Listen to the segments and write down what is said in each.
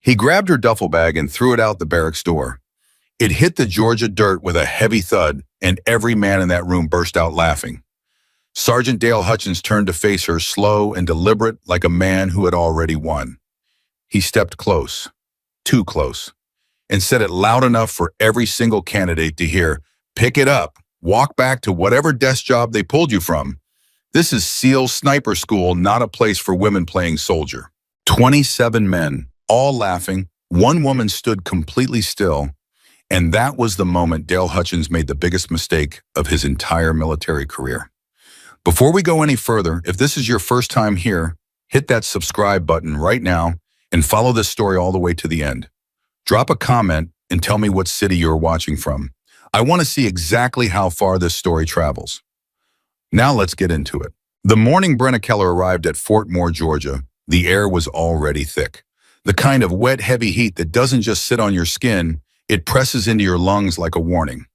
He grabbed her duffel bag and threw it out the barracks door. It hit the Georgia dirt with a heavy thud, and every man in that room burst out laughing. Sergeant Dale Hutchins turned to face her, slow and deliberate, like a man who had already won. He stepped close, too close, and said it loud enough for every single candidate to hear, "Pick it up, walk back to whatever desk job they pulled you from. This is SEAL sniper school, not a place for women playing soldier." 27 men, all laughing. One woman stood completely still, and that was the moment Dale Hutchins made the biggest mistake of his entire military career. Before we go any further, if this is your first time here, hit that subscribe button right now and follow this story all the way to the end. Drop a comment and tell me what city you're watching from. I want to see exactly how far this story travels. Now let's get into it. The morning Brenna Keller arrived at Fort Moore, Georgia, the air was already thick. The kind of wet, heavy heat that doesn't just sit on your skin, it presses into your lungs like a warning.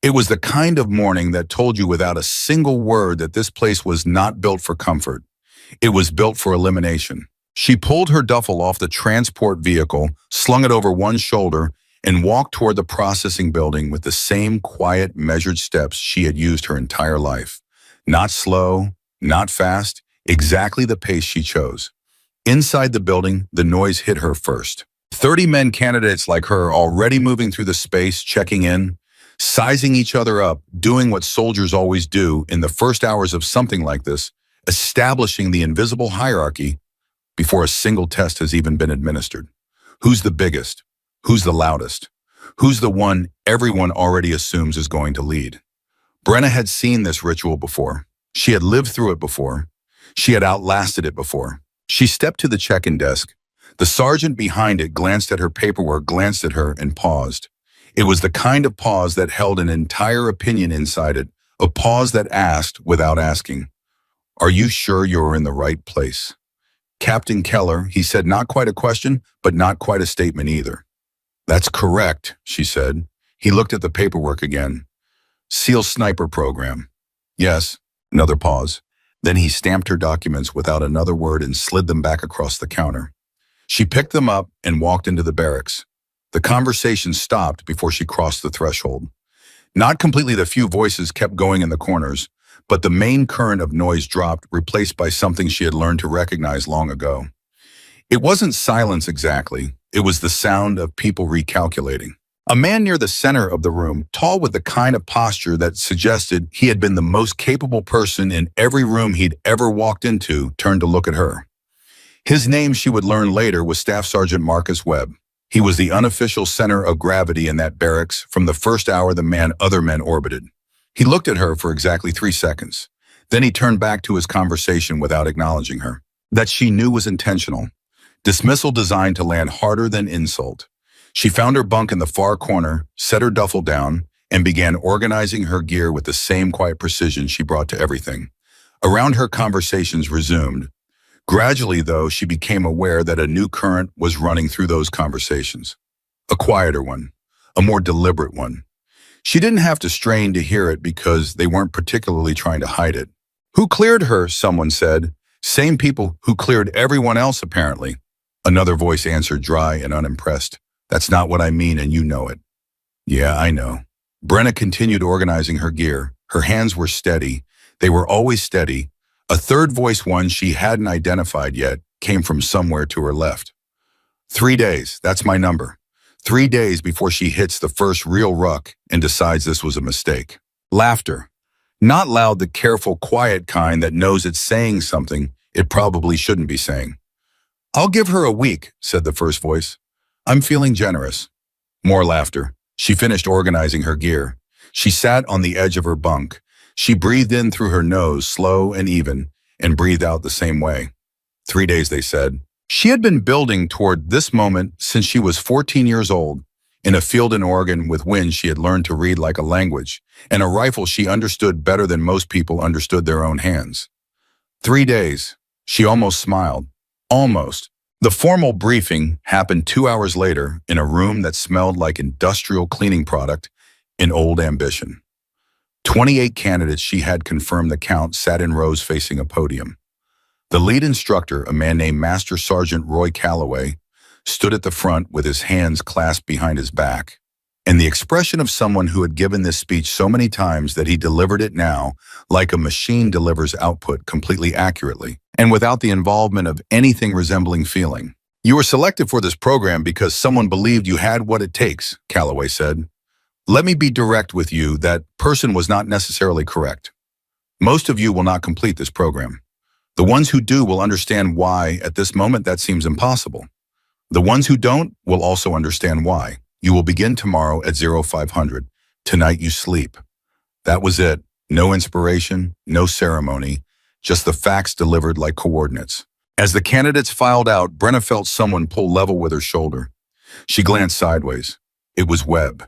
It was the kind of morning that told you without a single word that this place was not built for comfort. It was built for elimination. She pulled her duffel off the transport vehicle, slung it over one shoulder, and walked toward the processing building with the same quiet, measured steps she had used her entire life. Not slow, not fast, exactly the pace she chose. Inside the building, the noise hit her first. 30 men candidates like her already moving through the space, checking in, sizing each other up, doing what soldiers always do in the first hours of something like this, establishing the invisible hierarchy before a single test has even been administered. Who's the biggest? Who's the loudest? Who's the one everyone already assumes is going to lead? Brenna had seen this ritual before. She had lived through it before. She had outlasted it before. She stepped to the check-in desk. The sergeant behind it glanced at her paperwork, glanced at her, and paused. It was the kind of pause that held an entire opinion inside it, a pause that asked without asking, "Are you sure you're in the right place?" "Captain Keller," he said, not quite a question, but not quite a statement either. "That's correct," she said. He looked at the paperwork again. "SEAL sniper program." "Yes." Another pause. Then he stamped her documents without another word and slid them back across the counter. She picked them up and walked into the barracks. The conversation stopped before she crossed the threshold. Not completely, the few voices kept going in the corners, but the main current of noise dropped, replaced by something she had learned to recognize long ago. It wasn't silence exactly. It was the sound of people recalculating. A man near the center of the room, tall with the kind of posture that suggested he had been the most capable person in every room he'd ever walked into, turned to look at her. His name, she would learn later, was Staff Sergeant Marcus Webb. He was the unofficial center of gravity in that barracks from the first hour the other men orbited. He looked at her for exactly 3 seconds. Then he turned back to his conversation without acknowledging her. That she knew was intentional. Dismissal designed to land harder than insult. She found her bunk in the far corner, set her duffel down, and began organizing her gear with the same quiet precision she brought to everything. Around her, conversations resumed. Gradually, though, she became aware that a new current was running through those conversations. A quieter one, a more deliberate one. She didn't have to strain to hear it because they weren't particularly trying to hide it. "Who cleared her?" someone said. "Same people who cleared everyone else, apparently." Another voice answered, dry and unimpressed. "That's not what I mean, and you know it." "Yeah, I know." Brenna continued organizing her gear. Her hands were steady. They were always steady. A third voice, one she hadn't identified yet, came from somewhere to her left. 3 days, that's my number. 3 days before she hits the first real ruck and decides this was a mistake. Laughter. Not loud, the careful, quiet kind that knows it's saying something it probably shouldn't be saying. "I'll give her a week," said the first voice. "I'm feeling generous." More laughter. She finished organizing her gear. She sat on the edge of her bunk. She breathed in through her nose, slow and even, and breathed out the same way. 3 days, they said. She had been building toward this moment since she was 14 years old. In a field in Oregon with wind, she had learned to read like a language, and a rifle she understood better than most people understood their own hands. 3 days. She almost smiled. Almost. The formal briefing happened 2 hours later in a room that smelled like industrial cleaning product in Old Ambition. 28 candidates, she had confirmed the count, sat in rows facing a podium. The lead instructor, a man named Master Sergeant Roy Calloway, stood at the front with his hands clasped behind his back. And the expression of someone who had given this speech so many times that he delivered it now, like a machine delivers output completely accurately, and without the involvement of anything resembling feeling. "You were selected for this program because someone believed you had what it takes," Calloway said. "Let me be direct with you, that person was not necessarily correct. Most of you will not complete this program. The ones who do will understand why at this moment that seems impossible. The ones who don't will also understand why. You will begin tomorrow at 0500. Tonight you sleep." That was it. No inspiration, no ceremony, just the facts delivered like coordinates. As the candidates filed out, Brenna felt someone pull level with her shoulder. She glanced sideways. It was Webb.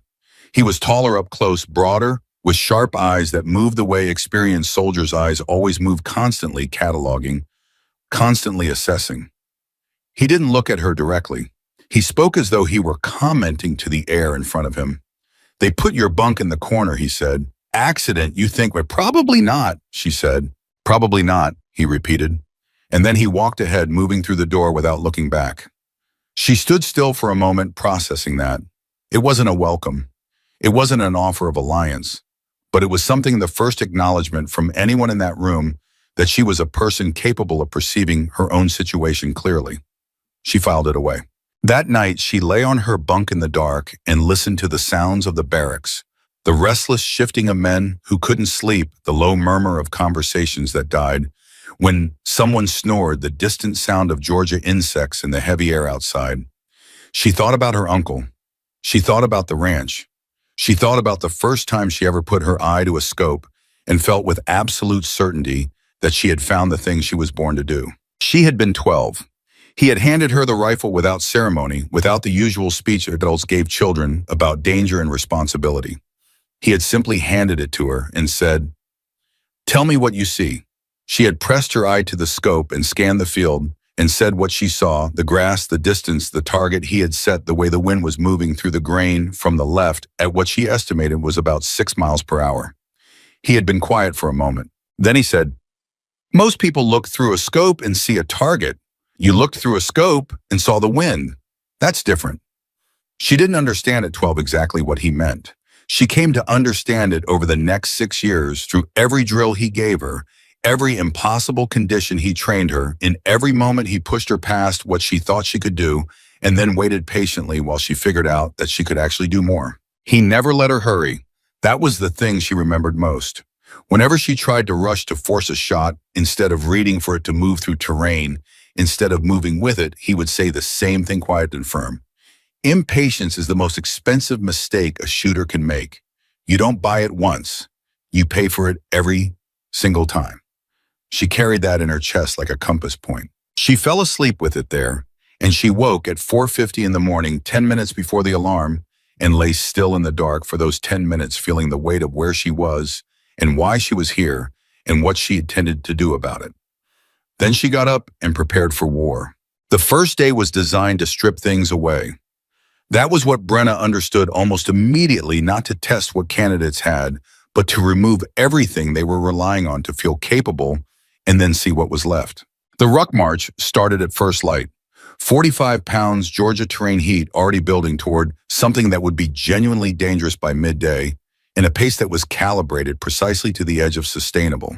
He was taller up close, broader, with sharp eyes that moved the way experienced soldiers' eyes always move, constantly cataloging, constantly assessing. He didn't look at her directly. He spoke as though he were commenting to the air in front of him. "They put your bunk in the corner," he said. "Accident, you think, but probably not," she said. "Probably not," he repeated. And then he walked ahead, moving through the door without looking back. She stood still for a moment, processing that. It wasn't a welcome. It wasn't an offer of alliance. But it was something, the first acknowledgement from anyone in that room that she was a person capable of perceiving her own situation clearly. She filed it away. That night, she lay on her bunk in the dark and listened to the sounds of the barracks, the restless shifting of men who couldn't sleep, the low murmur of conversations that died. When someone snored, the distant sound of Georgia insects in the heavy air outside. She thought about her uncle. She thought about the ranch. She thought about the first time she ever put her eye to a scope and felt with absolute certainty that she had found the thing she was born to do. She had been 12. He had handed her the rifle without ceremony, without the usual speech adults gave children about danger and responsibility. He had simply handed it to her and said, "Tell me what you see." She had pressed her eye to the scope and scanned the field and said what she saw, the grass, the distance, the target he had set, the way the wind was moving through the grain from the left at what she estimated was about 6 miles per hour. He had been quiet for a moment. Then he said, "Most people look through a scope and see a target. You looked through a scope and saw the wind. That's different." She didn't understand at 12 exactly what he meant. She came to understand it over the next 6 years through every drill he gave her, every impossible condition he trained her, in every moment he pushed her past what she thought she could do, and then waited patiently while she figured out that she could actually do more. He never let her hurry. That was the thing she remembered most. Whenever she tried to rush to force a shot, instead of reading for it to move through terrain, instead of moving with it, he would say the same thing, quiet and firm. Impatience is the most expensive mistake a shooter can make. You don't buy it once. You pay for it every single time. She carried that in her chest like a compass point. She fell asleep with it there, and she woke at 4:50 in the morning, 10 minutes before the alarm, and lay still in the dark for those 10 minutes, feeling the weight of where she was and why she was here and what she intended to do about it. Then she got up and prepared for war. The first day was designed to strip things away. That was what Brenna understood almost immediately, not to test what candidates had, but to remove everything they were relying on to feel capable and then see what was left. The ruck march started at first light. 45 pounds Georgia terrain heat already building toward something that would be genuinely dangerous by midday, in a pace that was calibrated precisely to the edge of sustainable.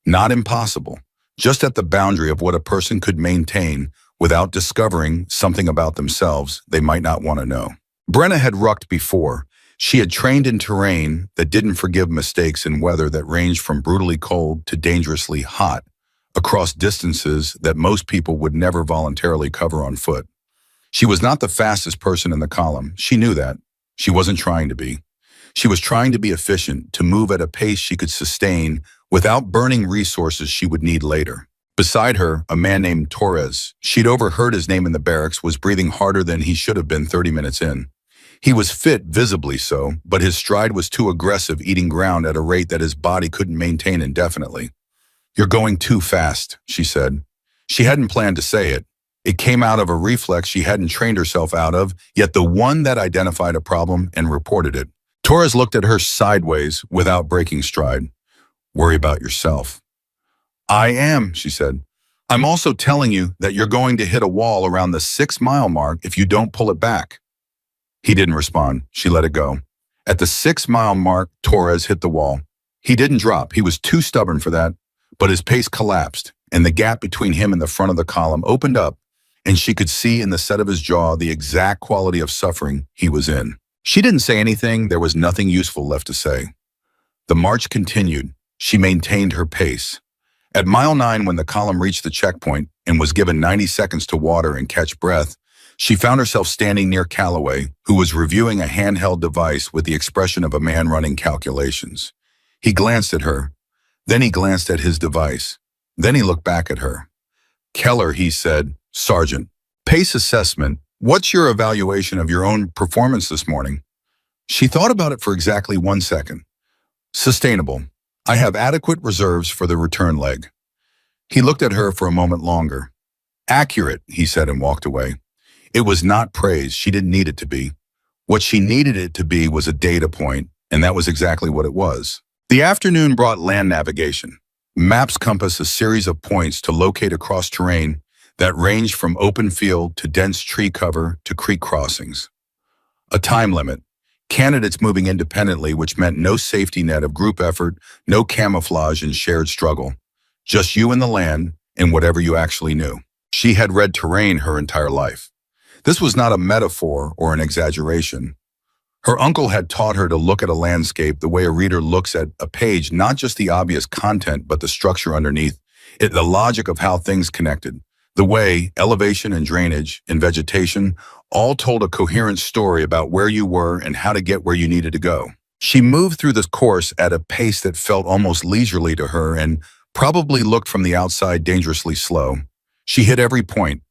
Not impossible, just at the boundary of what a person could maintain without discovering something about themselves they might not want to know. Brenna had rucked before. She had trained in terrain that didn't forgive mistakes, in weather that ranged from brutally cold to dangerously hot, across distances that most people would never voluntarily cover on foot. She was not the fastest person in the column. She knew that. She wasn't trying to be. She was trying to be efficient, to move at a pace she could sustain without burning resources she would need later. Beside her, a man named Torres. She'd overheard his name in the barracks, was breathing harder than he should have been 30 minutes in. He was fit, visibly so, but his stride was too aggressive, eating ground at a rate that his body couldn't maintain indefinitely. "You're going too fast," she said. She hadn't planned to say it. It came out of a reflex she hadn't trained herself out of, yet the one that identified a problem and reported it. Torres looked at her sideways without breaking stride. "Worry about yourself." "I am," she said. I'm also telling you that you're going to hit a wall around the 6-mile mark if you don't pull it back. He didn't respond. She let it go. At the 6-mile mark, Torres hit the wall. He didn't drop. He was too stubborn for that, but his pace collapsed, and the gap between him and the front of the column opened up, and she could see in the set of his jaw the exact quality of suffering he was in. She didn't say anything. There was nothing useful left to say. The march continued. She maintained her pace. At mile 9, when the column reached the checkpoint and was given 90 seconds to water and catch breath, she found herself standing near Calloway, who was reviewing a handheld device with the expression of a man running calculations. He glanced at her. Then he glanced at his device. Then he looked back at her. "Keller," he said, "Sergeant, pace assessment. What's your evaluation of your own performance this morning?" She thought about it for exactly 1 second. "Sustainable. I have adequate reserves for the return leg." He looked at her for a moment longer. "Accurate," he said, and walked away. It was not praise. She didn't need it to be. What she needed it to be was a data point, and that was exactly what it was. The afternoon brought land navigation. Maps compass a series of points to locate across terrain that ranged from open field to dense tree cover to creek crossings. A time limit. Candidates moving independently, which meant no safety net of group effort, no camouflage and shared struggle. Just you and the land and whatever you actually knew. She had read terrain her entire life. This was not a metaphor or an exaggeration. Her uncle had taught her to look at a landscape the way a reader looks at a page, not just the obvious content, but the structure underneath it, the logic of how things connected. The way elevation and drainage and vegetation all told a coherent story about where you were and how to get where you needed to go. She moved through this course at a pace that felt almost leisurely to her and probably looked from the outside dangerously slow. She hit every point.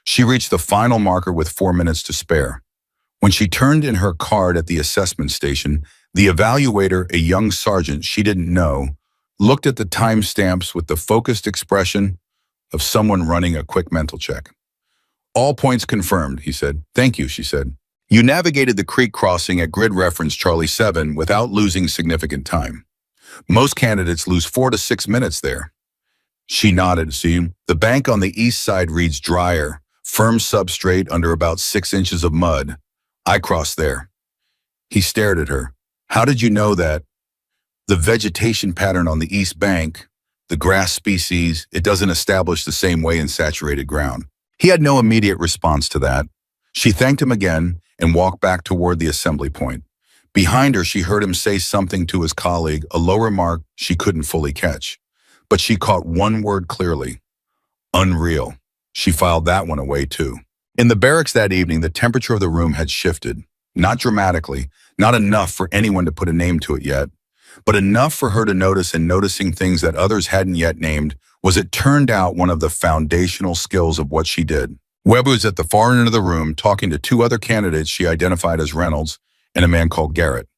She reached the final marker with 4 minutes to spare. When she turned in her card at the assessment station, the evaluator, a young sergeant she didn't know, looked at the timestamps with the focused expression of someone running a quick mental check. "All points confirmed," he said. "Thank you," she said. "You navigated the creek crossing at grid reference Charlie 7 without losing significant time. Most candidates lose 4 to 6 minutes there." She nodded. "See, the bank on the east side reads drier, firm substrate under about 6 inches of mud. I crossed there." He stared at her. "How did you know that?" "The vegetation pattern on the east bank, the grass species, it doesn't establish the same way in saturated ground." He had no immediate response to that. She thanked him again and walked back toward the assembly point. Behind her, she heard him say something to his colleague, a low remark she couldn't fully catch. But she caught one word clearly: unreal. She filed that one away too. In the barracks that evening, the temperature of the room had shifted. Not dramatically, not enough for anyone to put a name to it yet, but enough for her to notice, and noticing things that others hadn't yet named was, it turned out, one of the foundational skills of what she did. Webb was at the far end of the room talking to 2 other candidates she identified as Reynolds and a man called Garrett.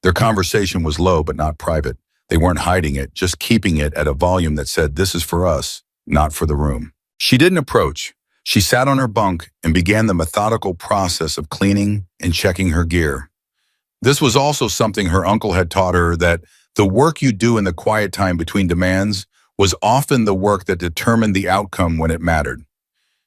Their conversation was low but not private. They weren't hiding it, just keeping it at a volume that said, "This is for us, not for the room." She didn't approach. She sat on her bunk and began the methodical process of cleaning and checking her gear. This was also something her uncle had taught her, that the work you do in the quiet time between demands was often the work that determined the outcome when it mattered.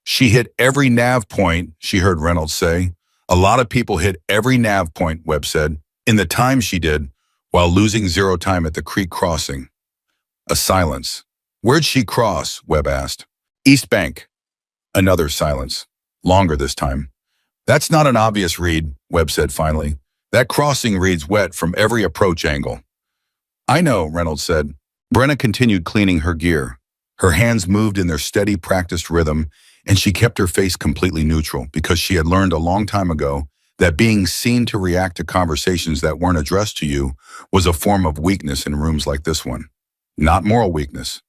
She hit every nav point, she heard Reynolds say. "A lot of people hit every nav point," Webb said, "in the time she did, while losing 0 time at the creek crossing." A silence. "Where'd she cross?" Webb asked. "East Bank." Another silence. Longer this time. "That's not an obvious read," Webb said finally. "That crossing reads wet from every approach angle." "I know," Reynolds said. Brenna continued cleaning her gear. Her hands moved in their steady, practiced rhythm, and she kept her face completely neutral, because she had learned a long time ago that being seen to react to conversations that weren't addressed to you was a form of weakness in rooms like this one. Not moral weakness,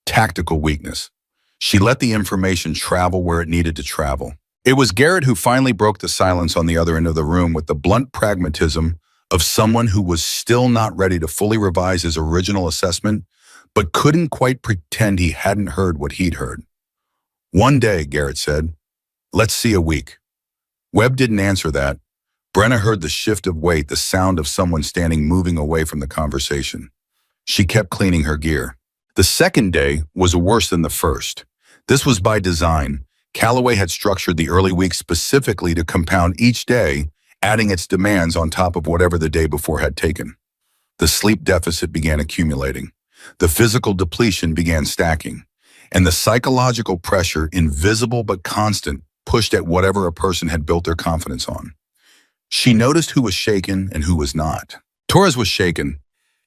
tactical weakness. She let the information travel where it needed to travel. It was Garrett who finally broke the silence on the other end of the room with the blunt pragmatism of someone who was still not ready to fully revise his original assessment, but couldn't quite pretend he hadn't heard what he'd heard. "One day," Garrett said. "Let's see a week." Webb didn't answer that. Brenna heard the shift of weight, the sound of someone standing moving away from the conversation. She kept cleaning her gear. The second day was worse than the first. This was by design. Calloway had structured the early weeks specifically to compound each day, adding its demands on top of whatever the day before had taken. The sleep deficit began accumulating. The physical depletion began stacking. And the psychological pressure, invisible but constant, pushed at whatever a person had built their confidence on. She noticed who was shaken and who was not. Torres was shaken.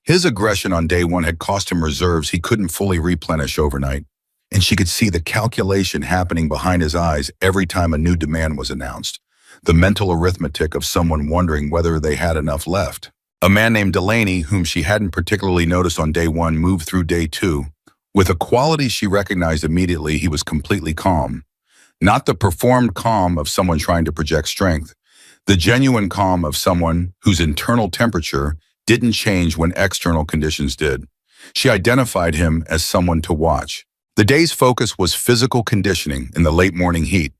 His aggression on day one had cost him reserves he couldn't fully replenish overnight, and she could see the calculation happening behind his eyes every time a new demand was announced, the mental arithmetic of someone wondering whether they had enough left. A man named Delaney, whom she hadn't particularly noticed on day one, moved through day two. With a quality she recognized immediately, he was completely calm. Not the performed calm of someone trying to project strength, the genuine calm of someone whose internal temperature didn't change when external conditions did. She identified him as someone to watch. The day's focus was physical conditioning in the late morning heat,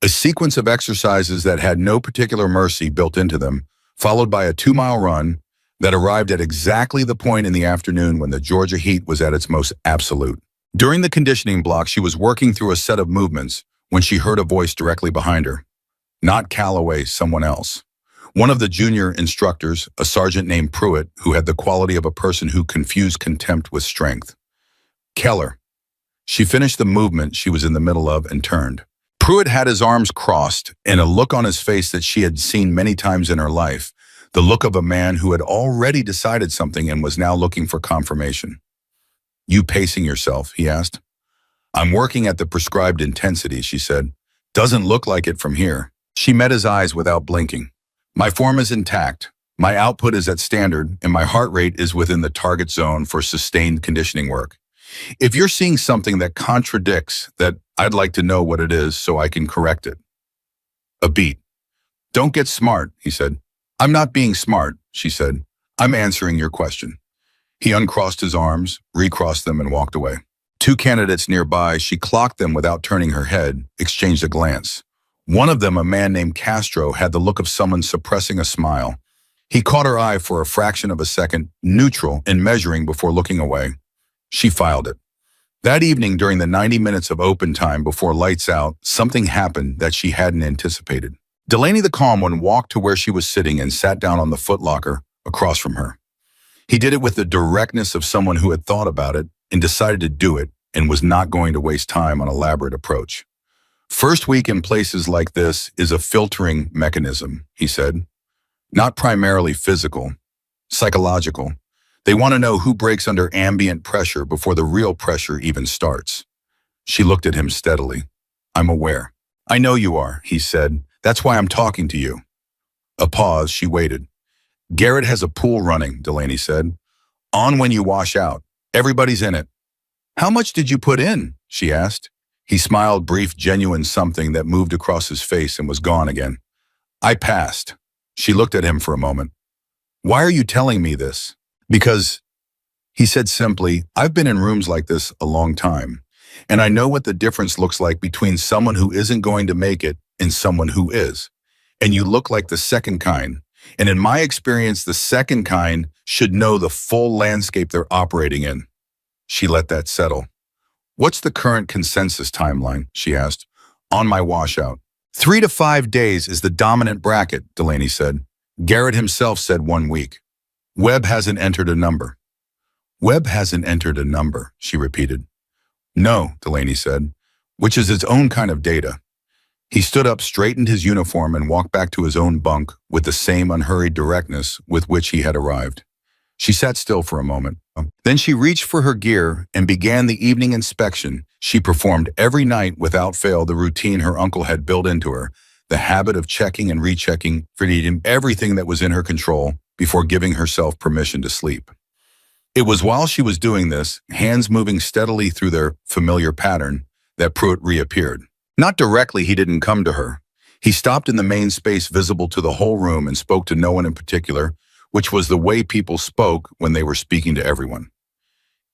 a sequence of exercises that had no particular mercy built into them, followed by a 2-mile run that arrived at exactly the point in the afternoon when the Georgia heat was at its most absolute. During the conditioning block, she was working through a set of movements when she heard a voice directly behind her. Not Calloway, someone else. One of the junior instructors, a sergeant named Pruitt, who had the quality of a person who confused contempt with strength. Keller. She finished the movement she was in the middle of and turned. Pruitt had his arms crossed and a look on his face that she had seen many times in her life, the look of a man who had already decided something and was now looking for confirmation. "You pacing yourself?" he asked. "I'm working at the prescribed intensity," she said. "Doesn't look like it from here." She met his eyes without blinking. "My form is intact. My output is at standard, and my heart rate is within the target zone for sustained conditioning work. If you're seeing something that contradicts that, I'd like to know what it is so I can correct it." A beat. "Don't get smart," he said. "I'm not being smart," she said. "I'm answering your question." He uncrossed his arms, recrossed them, and walked away. Two candidates nearby, she clocked them without turning her head, exchanged a glance. One of them, a man named Castro, had the look of someone suppressing a smile. He caught her eye for a fraction of a second, neutral and measuring before looking away. She filed it. That evening, during the 90 minutes of open time before lights out, something happened that she hadn't anticipated. Delaney the calm one walked to where she was sitting and sat down on the footlocker across from her. He did it with the directness of someone who had thought about it and decided to do it and was not going to waste time on an elaborate approach. "First week in places like this is a filtering mechanism," he said. "Not primarily physical, psychological. They want to know who breaks under ambient pressure before the real pressure even starts." She looked at him steadily. "I'm aware." "I know you are," he said. "That's why I'm talking to you." A pause, she waited. "Garrett has a pool running," Delaney said. "On when you wash out. Everybody's in it." "How much did you put in?" she asked. He smiled, brief, genuine something that moved across his face and was gone again. "I passed." She looked at him for a moment. "Why are you telling me this?" "Because," he said simply, "I've been in rooms like this a long time, and I know what the difference looks like between someone who isn't going to make it and someone who is. And you look like the second kind. And in my experience, the second kind should know the full landscape they're operating in." She let that settle. "What's the current consensus timeline?" she asked. "On my washout." 3 to 5 days is the dominant bracket, Delaney said. Garrett himself said 1 week. Webb hasn't entered a number. "Webb hasn't entered a number," she repeated. "No," Delaney said, "which is its own kind of data." He stood up, straightened his uniform, and walked back to his own bunk with the same unhurried directness with which he had arrived. She sat still for a moment. Then she reached for her gear and began the evening inspection. She performed every night without fail the routine her uncle had built into her, the habit of checking and rechecking for everything that was in her control before giving herself permission to sleep. It was while she was doing this, hands moving steadily through their familiar pattern, that Pruitt reappeared. Not directly, he didn't come to her. He stopped in the main space visible to the whole room and spoke to no one in particular, which was the way people spoke when they were speaking to everyone.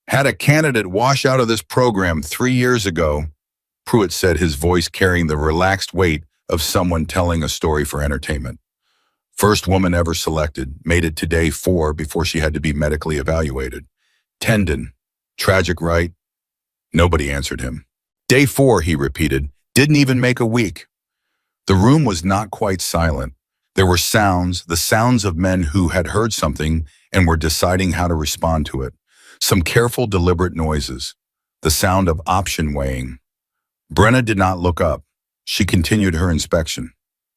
"Had a candidate wash out of this program 3 years ago," Pruitt said, his voice carrying the relaxed weight of someone telling a story for entertainment. "First woman ever selected, made it to day 4 before she had to be medically evaluated. Tendon. Tragic, right?" Nobody answered him. Day 4, he repeated. Didn't even make a week. The room was not quite silent. There were sounds, the sounds of men who had heard something and were deciding how to respond to it. Some careful, deliberate noises. The sound of option weighing. Brenna did not look up. She continued her inspection.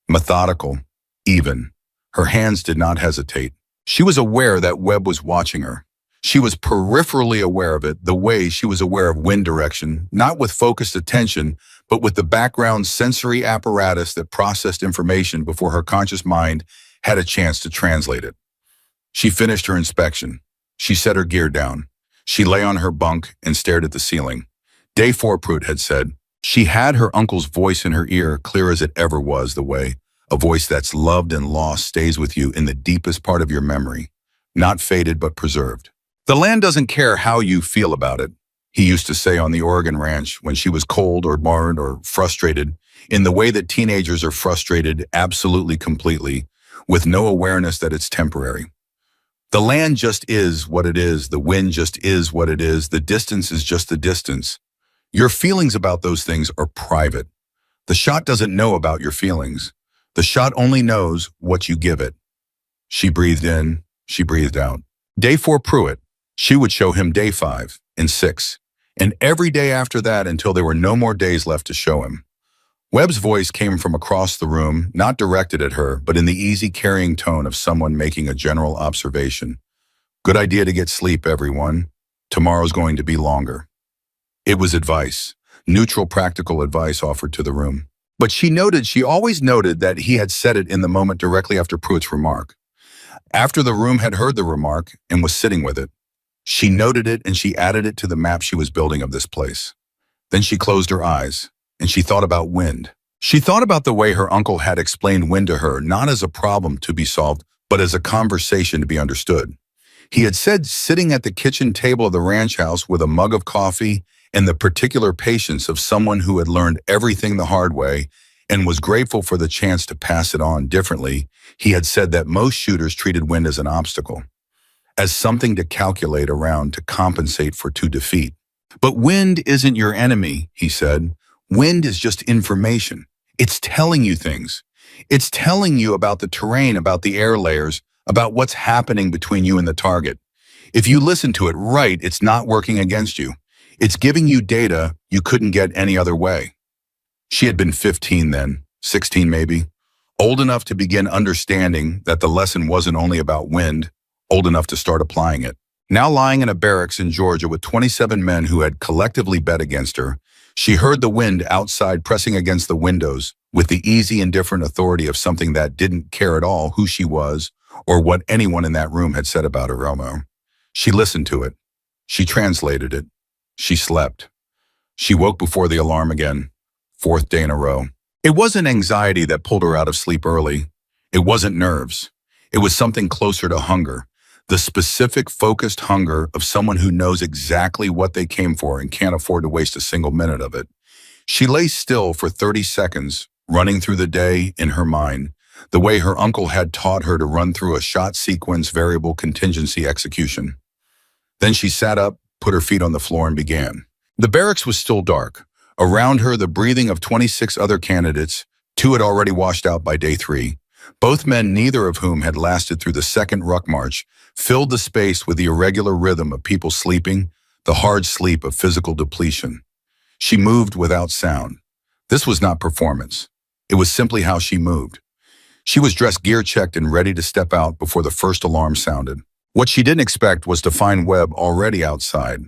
Methodical, even. Her hands did not hesitate. She was aware that Webb was watching her. She was peripherally aware of it, the way she was aware of wind direction, not with focused attention, but with the background sensory apparatus that processed information before her conscious mind had a chance to translate it. She finished her inspection. She set her gear down. She lay on her bunk and stared at the ceiling. Day 4, Pruitt had said. She had her uncle's voice in her ear, clear as it ever was the way. A voice that's loved and lost stays with you in the deepest part of your memory. Not faded, but preserved. The land doesn't care how you feel about it, he used to say on the Oregon ranch when she was cold or bored or frustrated, in the way that teenagers are frustrated absolutely completely, with no awareness that it's temporary. The land just is what it is, the wind just is what it is, the distance is just the distance. Your feelings about those things are private. The shot doesn't know about your feelings. The shot only knows what you give it. She breathed in, she breathed out. Day 4, Pruitt. She would show him day 5 and 6, and every day after that until there were no more days left to show him. Webb's voice came from across the room, not directed at her, but in the easy carrying tone of someone making a general observation. Good idea to get sleep, everyone. Tomorrow's going to be longer. It was advice, neutral, practical advice offered to the room. But she always noted that he had said it in the moment directly after Pruitt's remark. After the room had heard the remark and was sitting with it, she noted it and she added it to the map she was building of this place. Then she closed her eyes and she thought about wind. She thought about the way her uncle had explained wind to her, not as a problem to be solved, but as a conversation to be understood. He had said sitting at the kitchen table of the ranch house with a mug of coffee and the particular patience of someone who had learned everything the hard way and was grateful for the chance to pass it on differently, he had said that most shooters treated wind as an obstacle, as something to calculate around to compensate for to defeat. But wind isn't your enemy, he said. Wind is just information. It's telling you things. It's telling you about the terrain, about the air layers, about what's happening between you and the target. If you listen to it right, it's not working against you. It's giving you data you couldn't get any other way. She had been 15 then, 16 maybe, old enough to begin understanding that the lesson wasn't only about wind, old enough to start applying it. Now lying in a barracks in Georgia with 27 men who had collectively bet against her, she heard the wind outside pressing against the windows with the easy, indifferent authority of something that didn't care at all who she was or what anyone in that room had said about her. She listened to it. She translated it. She slept. She woke before the alarm again, 4th day in a row. It wasn't anxiety that pulled her out of sleep early. It wasn't nerves. It was something closer to hunger. The specific, focused hunger of someone who knows exactly what they came for and can't afford to waste a single minute of it. She lay still for 30 seconds, running through the day in her mind, the way her uncle had taught her to run through a shot sequence variable contingency execution. Then she sat up, put her feet on the floor and began. The barracks was still dark. Around her, the breathing of 26 other candidates, 2 had already washed out by day 3. Both men, neither of whom had lasted through the second ruck march, filled the space with the irregular rhythm of people sleeping, the hard sleep of physical depletion. She moved without sound. This was not performance. It was simply how she moved. She was dressed, gear-checked, and ready to step out before the first alarm sounded. What she didn't expect was to find Webb already outside.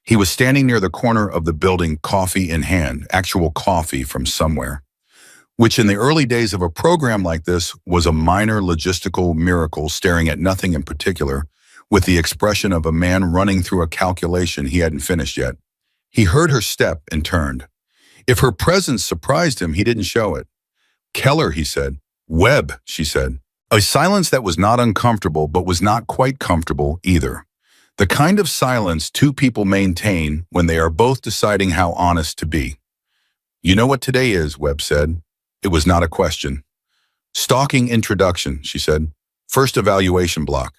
He was standing near the corner of the building, coffee in hand, actual coffee from somewhere, which in the early days of a program like this was a minor logistical miracle, staring at nothing in particular, with the expression of a man running through a calculation he hadn't finished yet. He heard her step and turned. If her presence surprised him, he didn't show it. "Keller," he said. "Webb," she said. A silence that was not uncomfortable, but was not quite comfortable either. The kind of silence 2 people maintain when they are both deciding how honest to be. "You know what today is," Webb said. It was not a question. "Stalking introduction," she said. "First evaluation block."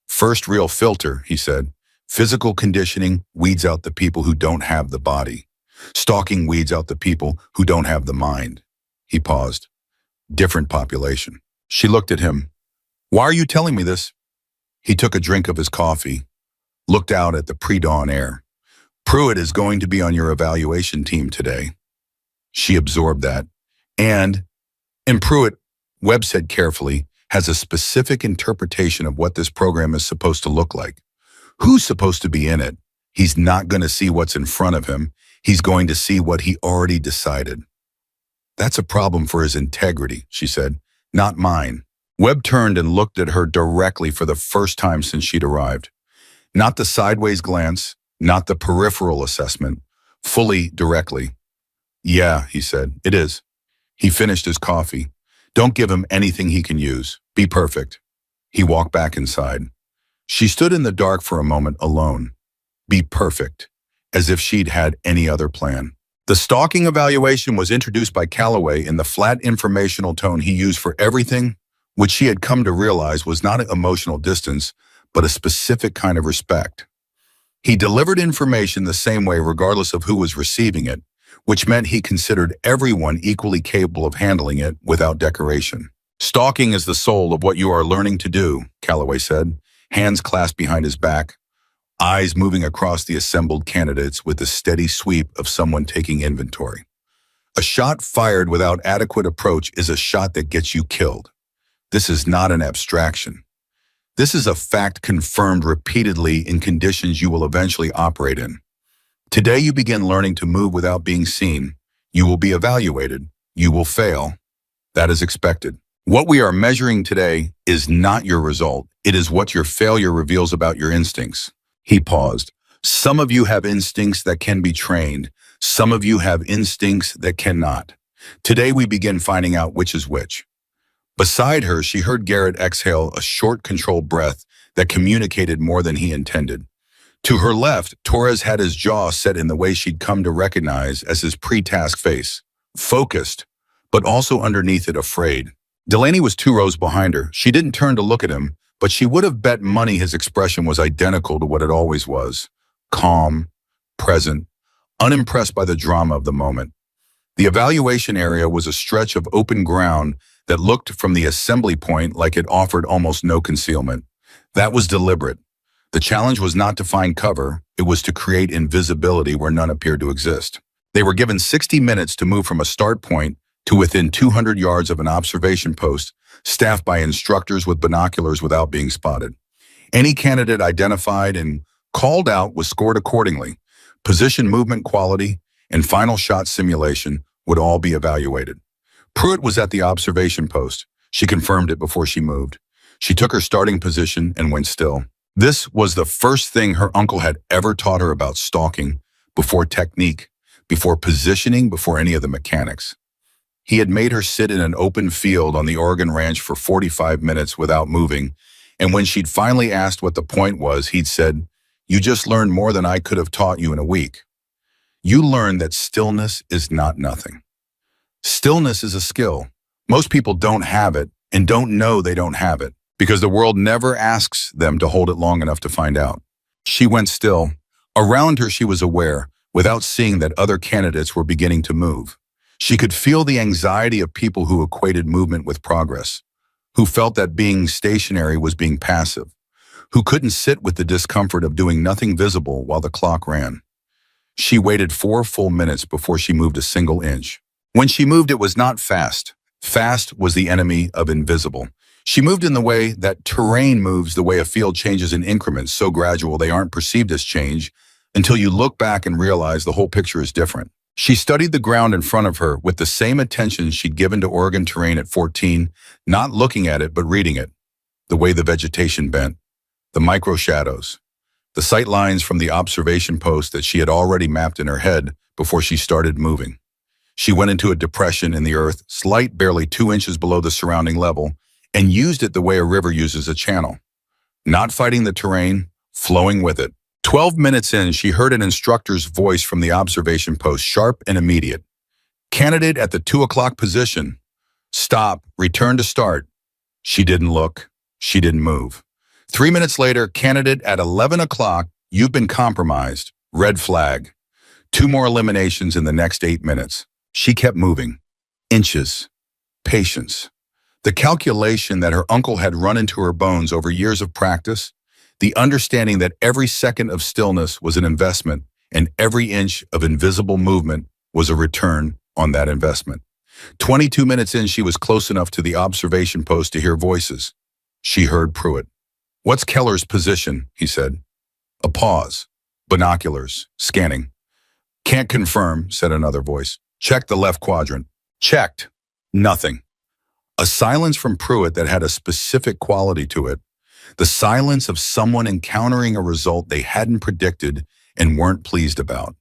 "First real filter," he said. "Physical conditioning weeds out the people who don't have the body." Stalking weeds out the people who don't have the mind. He paused. Different population. She looked at him. Why are you telling me this? He took a drink of his coffee, looked out at the pre-dawn air. Pruitt is going to be on your evaluation team today. She absorbed that. And Pruitt, Webb said carefully, has a specific interpretation of what this program is supposed to look like. Who's supposed to be in it? He's not going to see what's in front of him. He's going to see what he already decided. That's a problem for his integrity, she said, not mine. Webb turned and looked at her directly for the first time since she'd arrived. Not the sideways glance, not the peripheral assessment, fully directly. Yeah, he said, it is. He finished his coffee. Don't give him anything he can use. Be perfect. He walked back inside. She stood in the dark for a moment alone. Be perfect, as if she'd had any other plan. The stalking evaluation was introduced by Calloway in the flat informational tone he used for everything, which she had come to realize was not emotional distance, but a specific kind of respect. He delivered information the same way regardless of who was receiving it, which meant he considered everyone equally capable of handling it without decoration. Stalking is the soul of what you are learning to do, Calloway said, hands clasped behind his back, eyes moving across the assembled candidates with the steady sweep of someone taking inventory. A shot fired without adequate approach is a shot that gets you killed. This is not an abstraction. This is a fact confirmed repeatedly in conditions you will eventually operate in. Today you begin learning to move without being seen. You will be evaluated. You will fail. That is expected. What we are measuring today is not your result. It is what your failure reveals about your instincts. He paused. Some of you have instincts that can be trained. Some of you have instincts that cannot. Today we begin finding out which is which. Beside her, she heard Garrett exhale a short, controlled breath that communicated more than he intended. To her left, Torres had his jaw set in the way she'd come to recognize as his pre-task face, focused, but also underneath it afraid. Delaney was 2 rows behind her. She didn't turn to look at him, but she would have bet money his expression was identical to what it always was. Calm, present, unimpressed by the drama of the moment. The evaluation area was a stretch of open ground that looked from the assembly point like it offered almost no concealment. That was deliberate. The challenge was not to find cover, it was to create invisibility where none appeared to exist. They were given 60 minutes to move from a start point to within 200 yards of an observation post, staffed by instructors with binoculars without being spotted. Any candidate identified and called out was scored accordingly. Position movement quality and final shot simulation would all be evaluated. Pruitt was at the observation post. She confirmed it before she moved. She took her starting position and went still. This was the first thing her uncle had ever taught her about stalking, before technique, before positioning, before any of the mechanics. He had made her sit in an open field on the Oregon ranch for 45 minutes without moving, and when she'd finally asked what the point was, he'd said, "You just learned more than I could have taught you in a week. You learned that stillness is not nothing. Stillness is a skill. Most people don't have it and don't know they don't have it because the world never asks them to hold it long enough to find out." She went still. Around her, she was aware, without seeing that other candidates were beginning to move. She could feel the anxiety of people who equated movement with progress, who felt that being stationary was being passive, who couldn't sit with the discomfort of doing nothing visible while the clock ran. She waited 4 full minutes before she moved a single inch. When she moved, it was not fast. Fast was the enemy of invisible. She moved in the way that terrain moves, the way a field changes in increments, so gradual they aren't perceived as change until you look back and realize the whole picture is different. She studied the ground in front of her with the same attention she'd given to Oregon terrain at 14, not looking at it but reading it. The way the vegetation bent, the micro shadows, the sight lines from the observation post that she had already mapped in her head before she started moving. She went into a depression in the earth, slight, barely 2 inches below the surrounding level, and used it the way a river uses a channel. Not fighting the terrain, flowing with it. 12 minutes in, she heard an instructor's voice from the observation post, sharp and immediate. "Candidate at the 2 o'clock position. Stop, return to start." She didn't look. She didn't move. 3 minutes later, candidate at 11 o'clock, "You've been compromised. Red flag." 2 more eliminations in the next 8 minutes. She kept moving. Inches. Patience. The calculation that her uncle had run into her bones over years of practice, the understanding that every second of stillness was an investment and every inch of invisible movement was a return on that investment. 22 minutes in, she was close enough to the observation post to hear voices. She heard Pruitt. "What's Keller's position?" he said. A pause. Binoculars. Scanning. "Can't confirm," said another voice. "Check the left quadrant." Checked. Nothing. A silence from Pruitt that had a specific quality to it. The silence of someone encountering a result they hadn't predicted and weren't pleased about.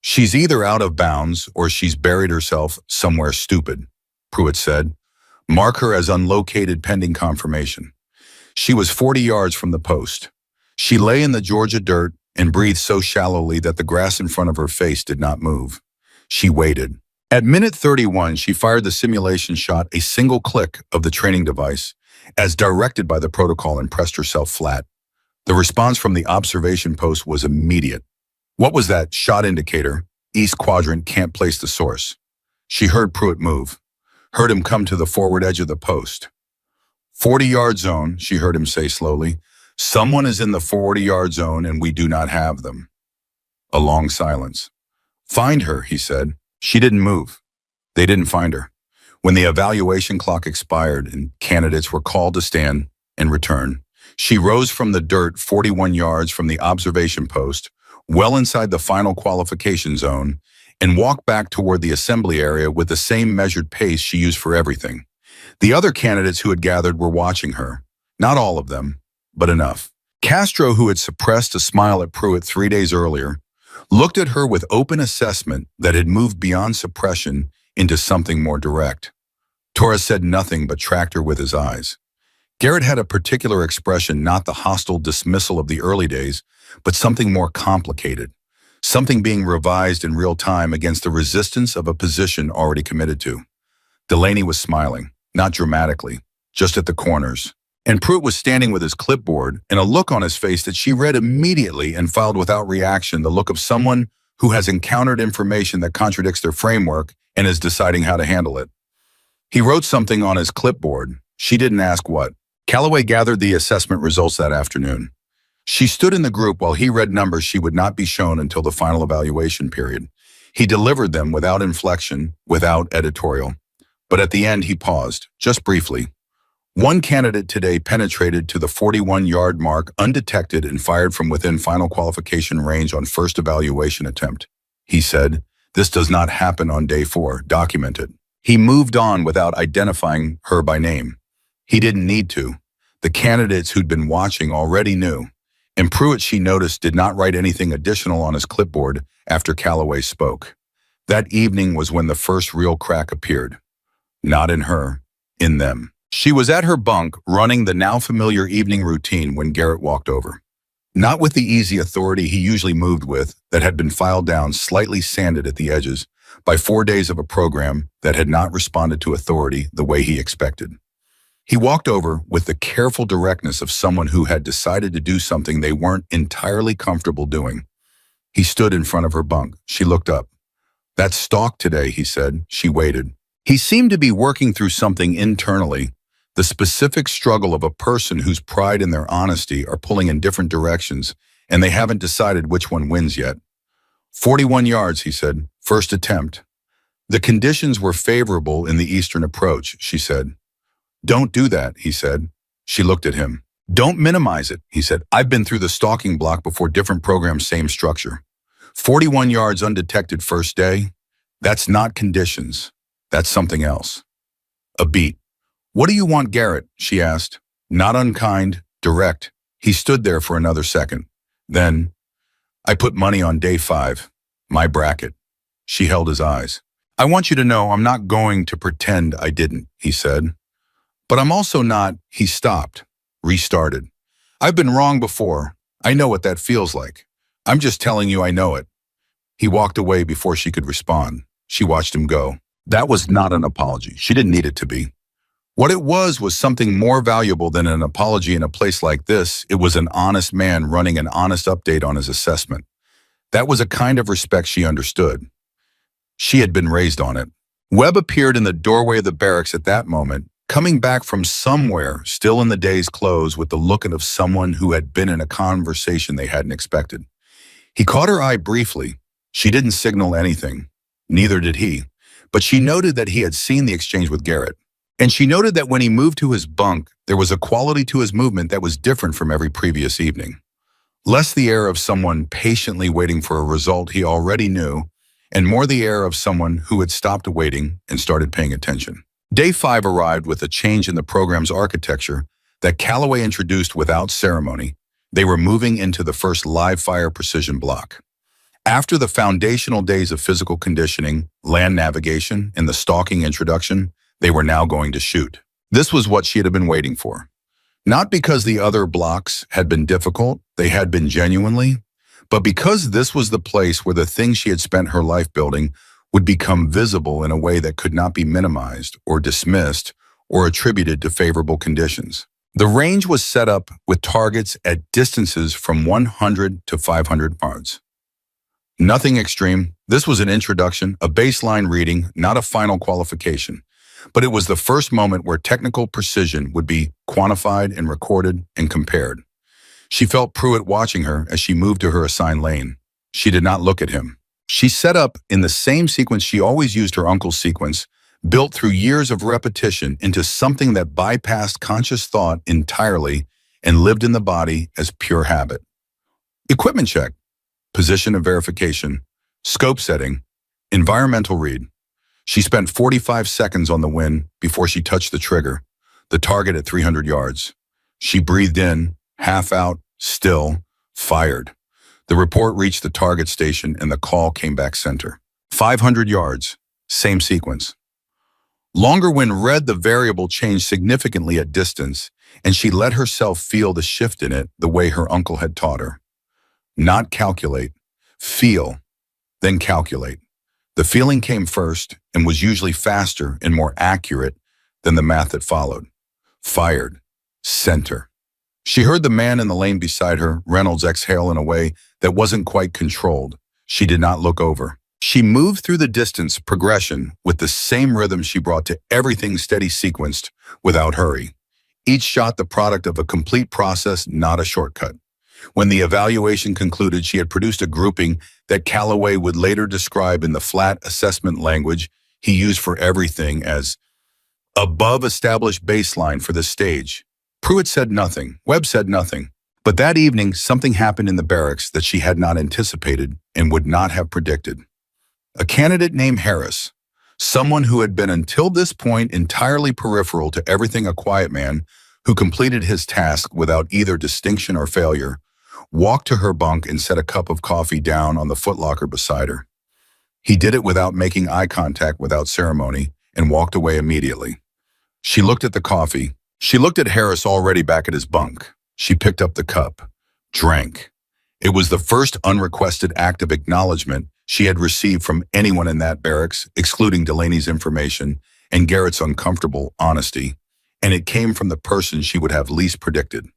"She's either out of bounds or she's buried herself somewhere stupid," Pruitt said. "Mark her as unlocated pending confirmation." She was 40 yards from the post. She lay in the Georgia dirt and breathed so shallowly that the grass in front of her face did not move. She waited. At minute 31, she fired the simulation shot, a single click of the training device, as directed by the protocol, and pressed herself flat. The response from the observation post was immediate. "What was that?" "Shot indicator. East quadrant, can't place the source." She heard Pruitt move. Heard him come to the forward edge of the post. 40-yard zone, she heard him say slowly. "Someone is in the 40-yard zone and we do not have them." A long silence. "Find her," he said. She didn't move. They didn't find her. When the evaluation clock expired and candidates were called to stand and return, she rose from the dirt 41 yards from the observation post, well inside the final qualification zone, and walked back toward the assembly area with the same measured pace she used for everything. The other candidates who had gathered were watching her. Not all of them, but enough. Castro, who had suppressed a smile at Pruitt 3 days earlier, looked at her with open assessment that had moved beyond suppression into something more direct. Torres said nothing but tracked her with his eyes. Garrett had a particular expression, not the hostile dismissal of the early days, but something more complicated, something being revised in real time against the resistance of a position already committed to. Delaney was smiling, not dramatically, just at the corners. And Pruitt was standing with his clipboard and a look on his face that she read immediately and filed without reaction, the look of someone who has encountered information that contradicts their framework and is deciding how to handle it. He wrote something on his clipboard. She didn't ask what. Calloway gathered the assessment results that afternoon. She stood in the group while he read numbers she would not be shown until the final evaluation period. He delivered them without inflection, without editorial. But at the end, he paused, just briefly. "One candidate today penetrated to the 41-yard mark undetected and fired from within final qualification range on first evaluation attempt," he said. "This does not happen on day 4. Document it." He moved on without identifying her by name. He didn't need to. The candidates who'd been watching already knew. And Pruitt, she noticed, did not write anything additional on his clipboard after Calloway spoke. That evening was when the first real crack appeared. Not in her, in them. She was at her bunk, running the now familiar evening routine when Garrett walked over. Not with the easy authority he usually moved with, that had been filed down, slightly sanded at the edges, by 4 days of a program that had not responded to authority the way he expected. He walked over with the careful directness of someone who had decided to do something they weren't entirely comfortable doing. He stood in front of her bunk. She looked up. "That's stalk today," he said. She waited. He seemed to be working through something internally, the specific struggle of a person whose pride and their honesty are pulling in different directions, and they haven't decided which one wins yet. 41 yards, he said. First attempt. The conditions were favorable in the eastern approach, she said. "Don't do that," he said. She looked at him. "Don't minimize it," he said. "I've been through the stalking block before, different programs, same structure. 41 yards undetected first day. That's not conditions. That's something else." A beat. "What do you want, Garrett?" she asked. Not unkind, direct. He stood there for another second. Then, "I put money on day 5. My bracket." She held his eyes. "I want you to know I'm not going to pretend I didn't," he said. "But I'm also not," he stopped, restarted. "I've been wrong before. I know what that feels like. I'm just telling you I know it." He walked away before she could respond. She watched him go. That was not an apology. She didn't need it to be. What it was something more valuable than an apology in a place like this. It was an honest man running an honest update on his assessment. That was a kind of respect she understood. She had been raised on it. Webb appeared in the doorway of the barracks at that moment, coming back from somewhere, still in the day's clothes, with the look of someone who had been in a conversation they hadn't expected. He caught her eye briefly. She didn't signal anything. Neither did he. But she noted that he had seen the exchange with Garrett. And she noted that when he moved to his bunk, there was a quality to his movement that was different from every previous evening. Less the air of someone patiently waiting for a result he already knew, and more the air of someone who had stopped waiting and started paying attention. Day 5 arrived with a change in the program's architecture that Calloway introduced without ceremony. They were moving into the first live-fire precision block. After the foundational days of physical conditioning, land navigation, and the stalking introduction, they were now going to shoot. This was what she had been waiting for. Not because the other blocks had been difficult, they had been genuinely, but because this was the place where the things she had spent her life building would become visible in a way that could not be minimized or dismissed or attributed to favorable conditions. The range was set up with targets at distances from 100 to 500 yards. Nothing extreme. This was an introduction, a baseline reading, not a final qualification. But it was the first moment where technical precision would be quantified and recorded and compared. She felt Pruitt watching her as she moved to her assigned lane. She did not look at him. She set up in the same sequence she always used her uncle's sequence, built through years of repetition into something that bypassed conscious thought entirely and lived in the body as pure habit. Equipment check, position of verification, scope setting, environmental read. She spent 45 seconds on the win before she touched the trigger, the target at 300 yards. She breathed in, half out, still, fired. The report reached the target station and the call came back center. 500 yards, same sequence. Longer Win read the variable change significantly at distance, and she let herself feel the shift in it the way her uncle had taught her. Not calculate, feel, then calculate. The feeling came first and was usually faster and more accurate than the math that followed. Fired. Center. She heard the man in the lane beside her, Reynolds, exhale in a way that wasn't quite controlled. She did not look over. She moved through the distance progression with the same rhythm she brought to everything steady sequenced without hurry. Each shot the product of a complete process, not a shortcut. When the evaluation concluded, she had produced a grouping that Calloway would later describe in the flat assessment language he used for everything as above established baseline for the stage. Pruitt said nothing. Webb said nothing. But that evening, something happened in the barracks that she had not anticipated and would not have predicted. A candidate named Harris, someone who had been until this point entirely peripheral to everything a quiet man who completed his task without either distinction or failure, walked to her bunk and set a cup of coffee down on the footlocker beside her. He did it without making eye contact, without ceremony, and walked away immediately. She looked at the coffee. She looked at Harris already back at his bunk. She picked up the cup, drank. It was the first unrequested act of acknowledgement she had received from anyone in that barracks, excluding Delaney's information and Garrett's uncomfortable honesty, and it came from the person she would have least predicted,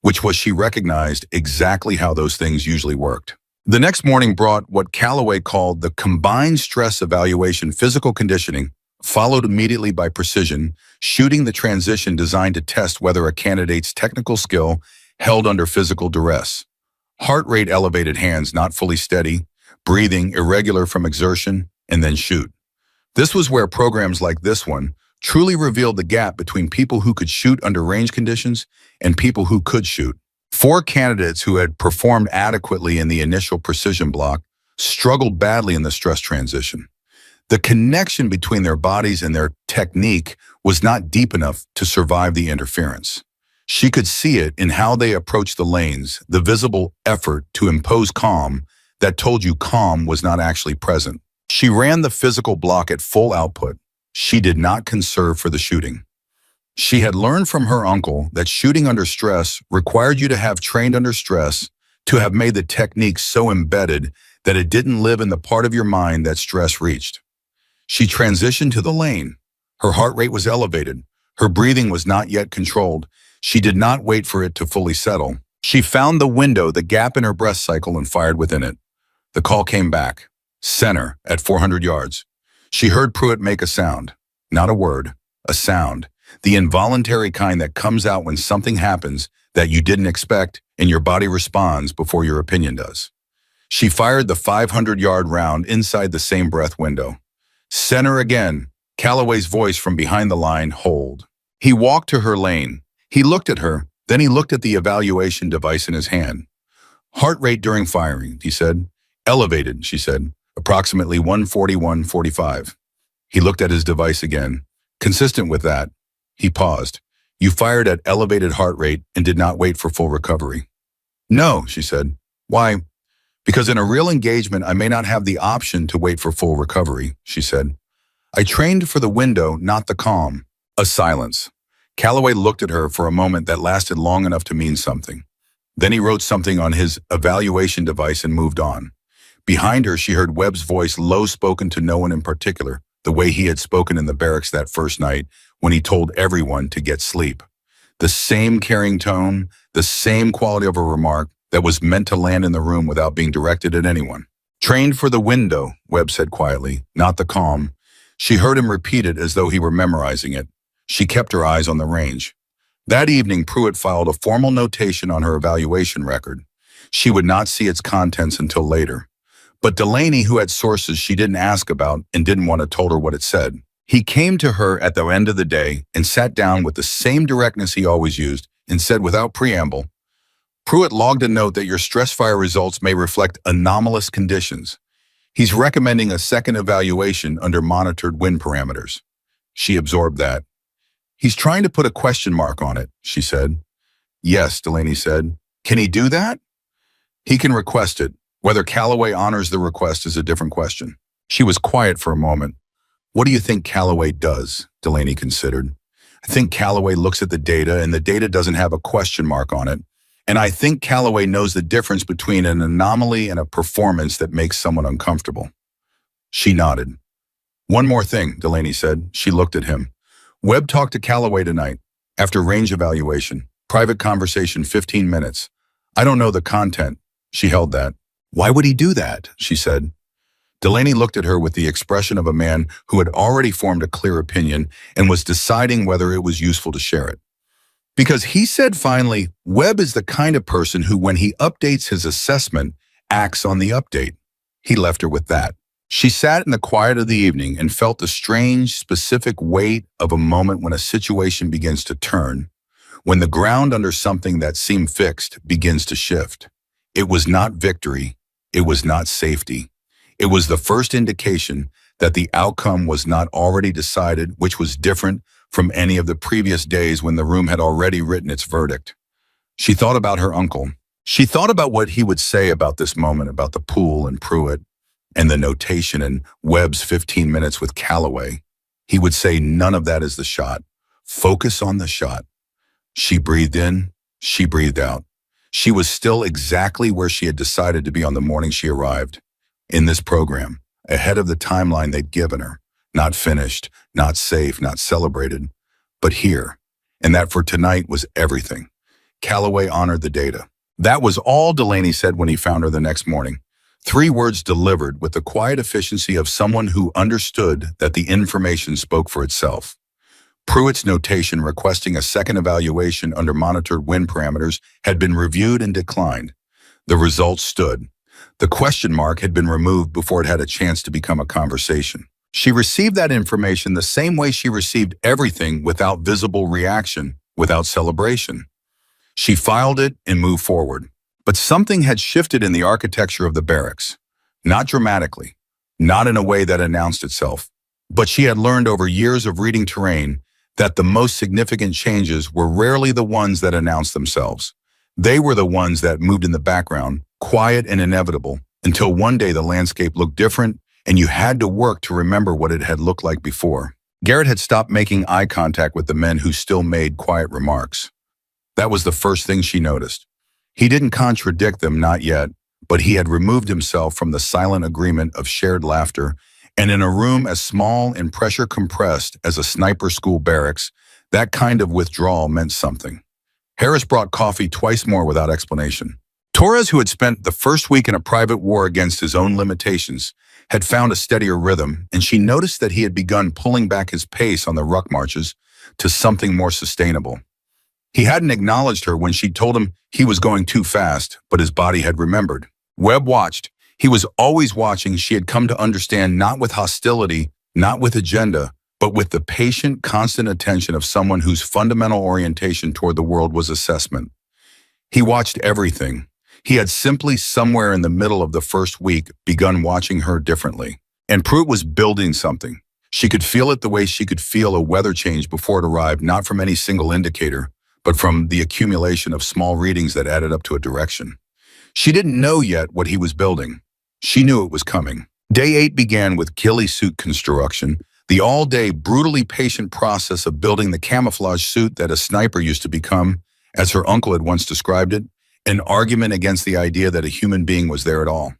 which was she recognized exactly how those things usually worked. The next morning brought what Calloway called the combined stress evaluation physical conditioning, followed immediately by precision, shooting the transition designed to test whether a candidate's technical skill held under physical duress. Heart rate elevated, hands not fully steady, breathing irregular from exertion, and then shoot. This was where programs like this one truly revealed the gap between people who could shoot under range conditions and people who could shoot. 4 candidates who had performed adequately in the initial precision block struggled badly in the stress transition. The connection between their bodies and their technique was not deep enough to survive the interference. She could see it in how they approached the lanes, the visible effort to impose calm that told you calm was not actually present. She ran the physical block at full output. She did not conserve for the shooting. She had learned from her uncle that shooting under stress required you to have trained under stress, to have made the technique so embedded that it didn't live in the part of your mind that stress reached. She transitioned to the lane. Her heart rate was elevated. Her breathing was not yet controlled. She did not wait for it to fully settle. She found the window, the gap in her breath cycle, and fired within it. The call came back. Center, at 400 yards. She heard Pruitt make a sound. Not a word, a sound. The involuntary kind that comes out when something happens that you didn't expect and your body responds before your opinion does. She fired the 500-yard round inside the same breath window. Center again. Calloway's voice from behind the line, hold. He walked to her lane. He looked at her, then he looked at the evaluation device in his hand. Heart rate during firing, he said. Elevated, she said, approximately 141/45. He looked at his device again. Consistent with that, he paused. You fired at elevated heart rate and did not wait for full recovery. No, she said. Why? Because in a real engagement, I may not have the option to wait for full recovery, she said. I trained for the window, not the calm. A silence. Calloway looked at her for a moment that lasted long enough to mean something. Then he wrote something on his evaluation device and moved on. Behind her, she heard Webb's voice, low, spoken to no one in particular, the way he had spoken in the barracks that first night when he told everyone to get sleep. The same caring tone, the same quality of a remark that was meant to land in the room without being directed at anyone. Trained for the window, Webb said quietly, not the calm. She heard him repeat it as though he were memorizing it. She kept her eyes on the range. That evening, Pruitt filed a formal notation on her evaluation record. She would not see its contents until later. But Delaney, who had sources she didn't ask about and didn't want to told her what it said, he came to her at the end of the day and sat down with the same directness he always used and said without preamble, Pruitt logged a note that your stress fire results may reflect anomalous conditions. He's recommending a second evaluation under monitored wind parameters. She absorbed that. He's trying to put a question mark on it, she said. Yes, Delaney said. Can he do that? He can request it. Whether Calloway honors the request is a different question. She was quiet for a moment. What do you think Calloway does? Delaney considered. I think Calloway looks at the data and the data doesn't have a question mark on it. And I think Calloway knows the difference between an anomaly and a performance that makes someone uncomfortable. She nodded. One more thing, Delaney said. She looked at him. Webb talked to Calloway tonight, after range evaluation, private conversation 15 minutes. I don't know the content. She held that. Why would he do that? She said. Delaney looked at her with the expression of a man who had already formed a clear opinion and was deciding whether it was useful to share it. Because he said finally, Webb is the kind of person who, when he updates his assessment, acts on the update. He left her with that. She sat in the quiet of the evening and felt the strange, specific weight of a moment when a situation begins to turn, when the ground under something that seemed fixed begins to shift. It was not victory. It was not safety. It was the first indication that the outcome was not already decided, which was different from any of the previous days when the room had already written its verdict. She thought about her uncle. She thought about what he would say about this moment, about the pool and Pruitt, and the notation and Webb's 15 minutes with Calloway. He would say none of that is the shot. Focus on the shot. She breathed in, she breathed out. She was still exactly where she had decided to be on the morning she arrived. In this program, ahead of the timeline they'd given her. Not finished, not safe, not celebrated, but here. And that for tonight was everything. Calloway honored the data. That was all Delaney said when he found her the next morning. 3 words delivered with the quiet efficiency of someone who understood that the information spoke for itself. Pruitt's notation requesting a second evaluation under monitored wind parameters had been reviewed and declined. The results stood. The question mark had been removed before it had a chance to become a conversation. She received that information the same way she received everything, without visible reaction, without celebration. She filed it and moved forward. But something had shifted in the architecture of the barracks. Not dramatically, not in a way that announced itself. But she had learned over years of reading terrain that the most significant changes were rarely the ones that announced themselves. They were the ones that moved in the background, quiet and inevitable, until one day the landscape looked different and you had to work to remember what it had looked like before. Garrett had stopped making eye contact with the men who still made quiet remarks. That was the first thing she noticed. He didn't contradict them, not yet, but he had removed himself from the silent agreement of shared laughter, and in a room as small and pressure compressed as a sniper school barracks, that kind of withdrawal meant something. Harris brought coffee twice more without explanation. Torres, who had spent the first week in a private war against his own limitations, had found a steadier rhythm, and she noticed that he had begun pulling back his pace on the ruck marches to something more sustainable. He hadn't acknowledged her when she told him he was going too fast, but his body had remembered. Webb watched. He was always watching. She had come to understand, not with hostility, not with agenda, but with the patient, constant attention of someone whose fundamental orientation toward the world was assessment. He watched everything. He had simply, somewhere in the middle of the first week, begun watching her differently. And Pruitt was building something. She could feel it the way she could feel a weather change before it arrived, not from any single indicator, but from the accumulation of small readings that added up to a direction. She didn't know yet what he was building. She knew it was coming. Day 8 began with ghillie suit construction, the all-day, brutally patient process of building the camouflage suit that a sniper used to become, as her uncle had once described it, an argument against the idea that a human being was there at all.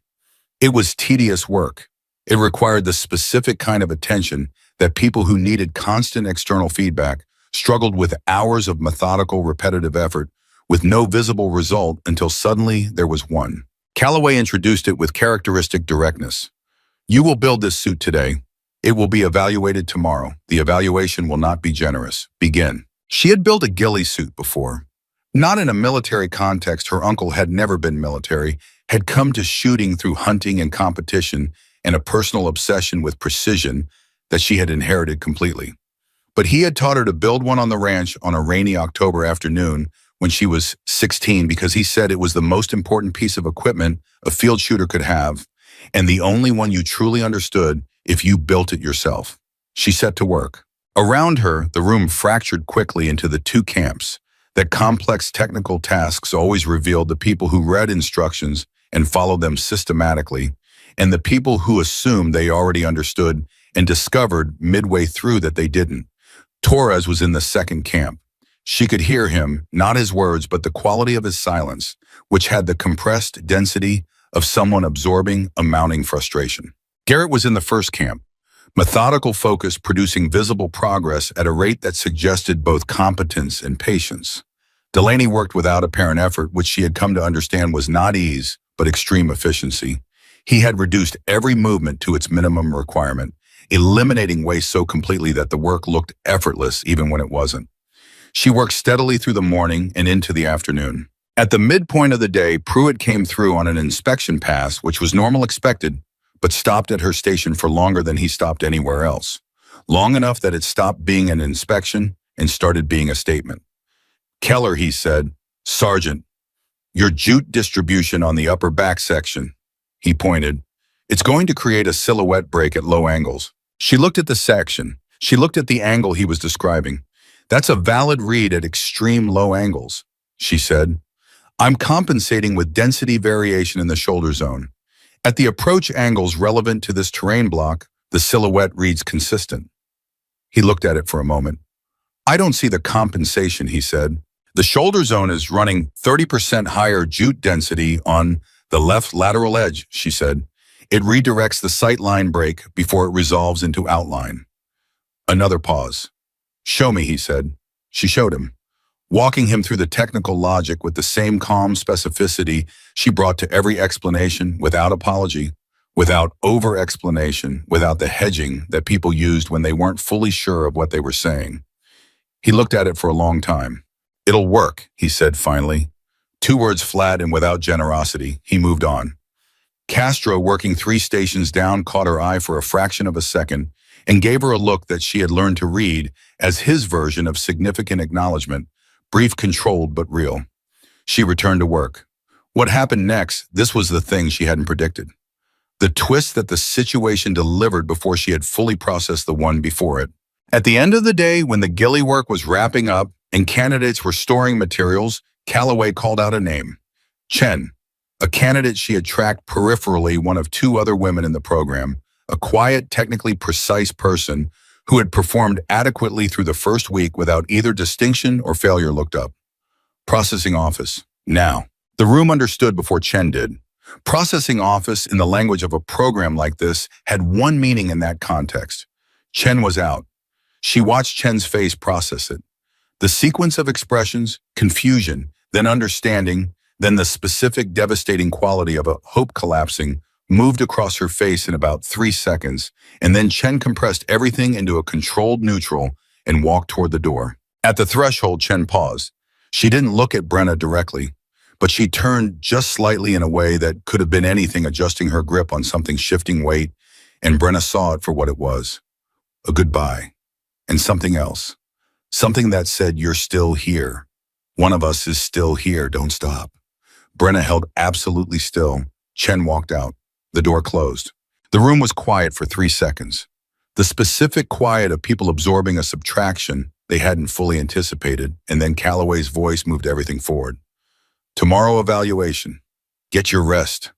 It was tedious work. It required the specific kind of attention that people who needed constant external feedback struggled with, hours of methodical, repetitive effort with no visible result until suddenly there was one. Calloway introduced it with characteristic directness. You will build this suit today. It will be evaluated tomorrow. The evaluation will not be generous. Begin. She had built a ghillie suit before. Not in a military context. Her uncle had never been military, had come to shooting through hunting and competition, and a personal obsession with precision that she had inherited completely. But he had taught her to build one on the ranch on a rainy October afternoon when she was 16, because he said it was the most important piece of equipment a field shooter could have, and the only one you truly understood if you built it yourself. She set to work. Around her, the room fractured quickly into the two camps. That complex technical tasks always revealed the people who read instructions and followed them systematically, and the people who assumed they already understood and discovered midway through that they didn't. Torres was in the second camp. She could hear him, not his words, but the quality of his silence, which had the compressed density of someone absorbing a mounting frustration. Garrett was in the first camp, methodical focus producing visible progress at a rate that suggested both competence and patience. Delaney worked without apparent effort, which she had come to understand was not ease, but extreme efficiency. He had reduced every movement to its minimum requirement, eliminating waste so completely that the work looked effortless even when it wasn't. She worked steadily through the morning and into the afternoon. At the midpoint of the day, Pruitt came through on an inspection pass, which was normal expected, but stopped at her station for longer than he stopped anywhere else. Long enough that it stopped being an inspection and started being a statement. Keller, he said, Sergeant, your jute distribution on the upper back section, he pointed. It's going to create a silhouette break at low angles. She looked at the section. She looked at the angle he was describing. That's a valid read at extreme low angles, she said. I'm compensating with density variation in the shoulder zone. At the approach angles relevant to this terrain block, the silhouette reads consistent. He looked at it for a moment. I don't see the compensation, he said. The shoulder zone is running 30% higher jute density on the left lateral edge, she said. It redirects the sight line break before it resolves into outline. Another pause. Show me, he said. She showed him, walking him through the technical logic with the same calm specificity she brought to every explanation, without apology, without over-explanation, without the hedging that people used when they weren't fully sure of what they were saying. He looked at it for a long time. It'll work, he said finally. 2 words flat and without generosity. He moved on. Castro, working 3 stations down, caught her eye for a fraction of a second and gave her a look that she had learned to read as his version of significant acknowledgement, brief, controlled, but real. She returned to work. What happened next, this was the thing she hadn't predicted. The twist that the situation delivered before she had fully processed the one before it. At the end of the day, when the ghillie work was wrapping up and candidates were storing materials, Calloway called out a name. Chen, a candidate she had tracked peripherally, one of 2 other women in the program, a quiet, technically precise person who had performed adequately through the first week without either distinction or failure looked up. Processing office. Now. The room understood before Chen did. Processing office, in the language of a program like this, had one meaning in that context. Chen was out. She watched Chen's face process it. The sequence of expressions, confusion, then understanding, Then the specific devastating quality of a hope collapsing moved across her face in about 3 seconds, and then Chen compressed everything into a controlled neutral and walked toward the door. At the threshold, Chen paused. She didn't look at Brenna directly, but she turned just slightly in a way that could have been anything, adjusting her grip on something shifting weight, and Brenna saw it for what it was. A goodbye. And something else. Something that said, "You're still here. One of us is still here. Don't stop." Brenna held absolutely still. Chen walked out. The door closed. The room was quiet for 3 seconds. The specific quiet of people absorbing a subtraction they hadn't fully anticipated, and then Calloway's voice moved everything forward. "Tomorrow evaluation. Get your rest."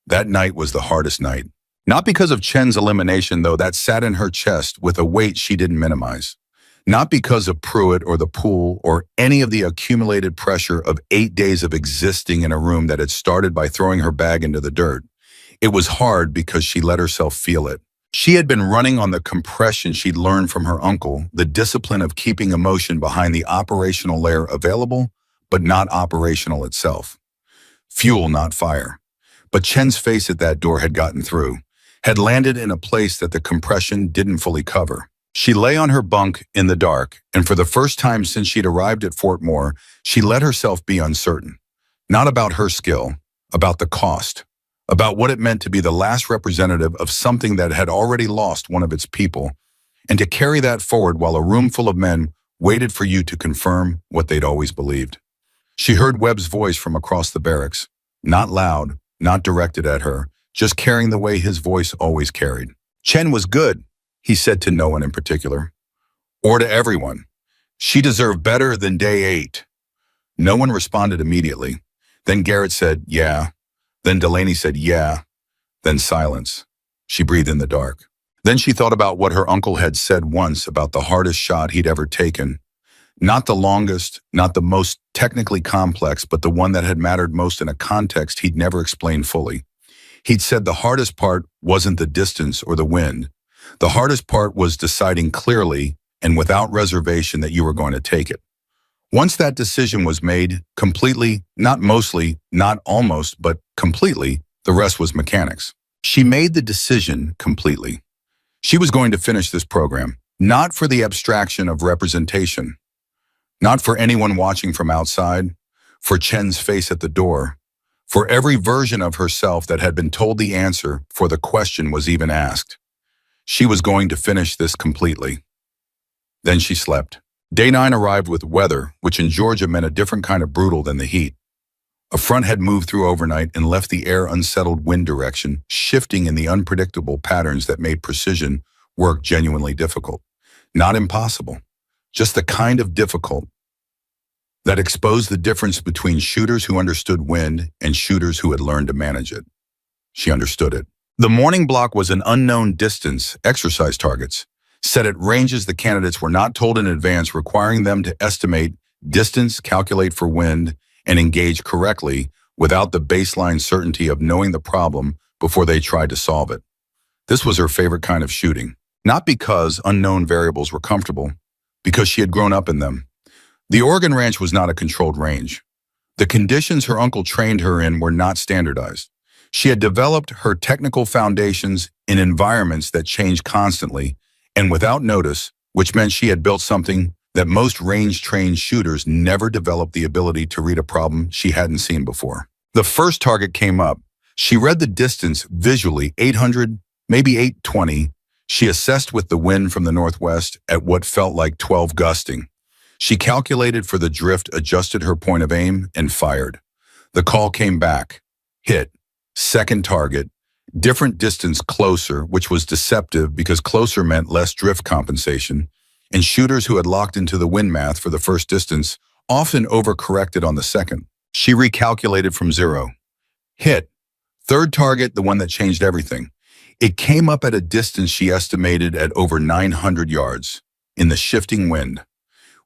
That night was the hardest night. Not because of Chen's elimination, though, that sat in her chest with a weight she didn't minimize. Not because of Pruitt or the pool or any of the accumulated pressure of 8 days of existing in a room that had started by throwing her bag into the dirt. It was hard because she let herself feel it. She had been running on the compression she'd learned from her uncle, the discipline of keeping emotion behind the operational layer available, but not operational itself. Fuel, not fire. But Chen's face at that door had gotten through, had landed in a place that the compression didn't fully cover. She lay on her bunk in the dark, and for the first time since she'd arrived at Fort Moore, she let herself be uncertain. Not about her skill, about the cost, about what it meant to be the last representative of something that had already lost one of its people, and to carry that forward while a room full of men waited for you to confirm what they'd always believed. She heard Webb's voice from across the barracks, not loud, not directed at her, just carrying the way his voice always carried. "Chen was good," he said to no one in particular, or to everyone. "She deserved better than day 8. No one responded immediately. Then Garrett said, "Yeah." Then Delaney said, "Yeah." Then silence. She breathed in the dark. Then she thought about what her uncle had said once about the hardest shot he'd ever taken. Not the longest, not the most technically complex, but the one that had mattered most in a context he'd never explained fully. He'd said the hardest part wasn't the distance or the wind. The hardest part was deciding clearly and without reservation that you were going to take it. Once that decision was made, completely, not mostly, not almost, but completely, the rest was mechanics. She made the decision completely. She was going to finish this program, not for the abstraction of representation, not for anyone watching from outside, for Chen's face at the door, for every version of herself that had been told the answer before the question was even asked. She was going to finish this completely. Then she slept. Day 9 arrived with weather, which in Georgia meant a different kind of brutal than the heat. A front had moved through overnight and left the air unsettled wind direction, shifting in the unpredictable patterns that made precision work genuinely difficult. Not impossible, just the kind of difficult that exposed the difference between shooters who understood wind and shooters who had learned to manage it. She understood it. The morning block was an unknown distance, exercise targets, set at ranges the candidates were not told in advance, requiring them to estimate distance, calculate for wind, and engage correctly without the baseline certainty of knowing the problem before they tried to solve it. This was her favorite kind of shooting, not because unknown variables were comfortable, because she had grown up in them. The Oregon Ranch was not a controlled range. The conditions her uncle trained her in were not standardized. She had developed her technical foundations in environments that changed constantly and without notice, which meant she had built something that most range-trained shooters never developed the ability to read a problem she hadn't seen before. The first target came up. She read the distance visually, 800, maybe 820. She assessed with the wind from the northwest at what felt like 12 gusting. She calculated for the drift, adjusted her point of aim, and fired. The call came back. Hit. Second target. Different distance closer, which was deceptive because closer meant less drift compensation, and shooters who had locked into the wind math for the first distance often overcorrected on the second. She recalculated from 0. Hit. Third target, the one that changed everything. It came up at a distance she estimated at over 900 yards, in the shifting wind,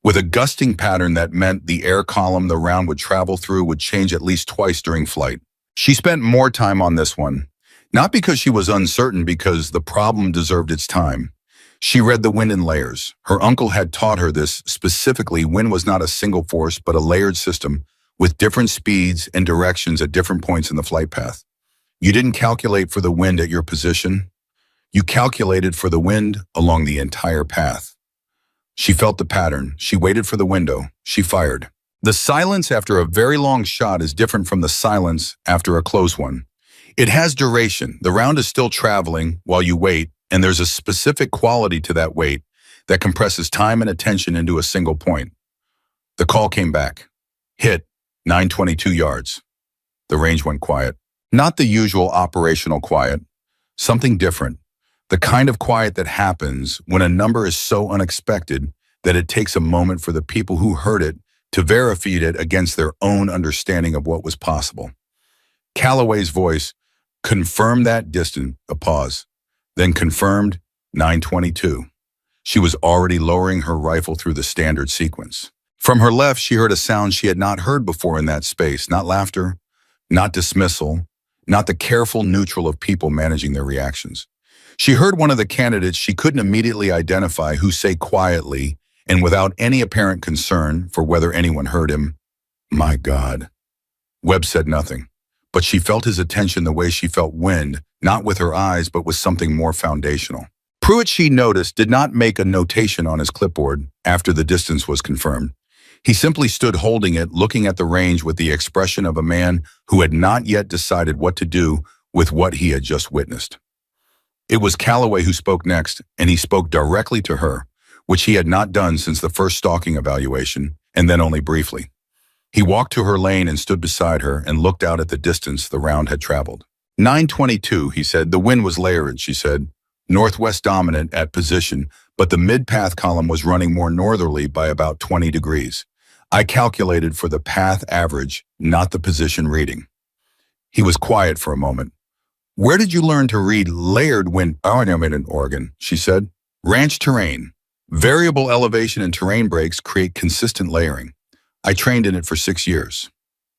with a gusting pattern that meant the air column the round would travel through would change at least twice during flight. She spent more time on this one. Not because she was uncertain, because the problem deserved its time. She read the wind in layers. Her uncle had taught her this specifically. Wind was not a single force, but a layered system with different speeds and directions at different points in the flight path. You didn't calculate for the wind at your position. You calculated for the wind along the entire path. She felt the pattern. She waited for the window. She fired. The silence after a very long shot is different from the silence after a close one. It has duration. The round is still traveling while you wait, and there's a specific quality to that wait that compresses time and attention into a single point. The call came back. Hit, 922 yards. The range went quiet. Not the usual operational quiet. Something different. The kind of quiet that happens when a number is so unexpected that it takes a moment for the people who heard it to verify it against their own understanding of what was possible. Calloway's voice confirmed that distance, a pause, then confirmed 922. She was already lowering her rifle through the standard sequence. From her left, she heard a sound she had not heard before in that space, not laughter, not dismissal, not the careful neutral of people managing their reactions. She heard one of the candidates she couldn't immediately identify who say quietly and without any apparent concern for whether anyone heard him, "My God." Webb said nothing, but she felt his attention the way she felt wind, not with her eyes, but with something more foundational. Pruitt, she noticed, did not make a notation on his clipboard after the distance was confirmed. He simply stood holding it, looking at the range with the expression of a man who had not yet decided what to do with what he had just witnessed. It was Calloway who spoke next, and he spoke directly to her, which he had not done since the first stalking evaluation, and then only briefly. He walked to her lane and stood beside her and looked out at the distance the round had traveled. 922, he said. The wind was layered, she said. Northwest dominant at position, but the mid-path column was running more northerly by about 20 degrees. I calculated for the path average, not the position reading. He was quiet for a moment. Where did you learn to read layered wind? Oh, I'm in Oregon, she said. Ranch terrain. Variable elevation and terrain breaks create consistent layering. I trained in it for 6 years.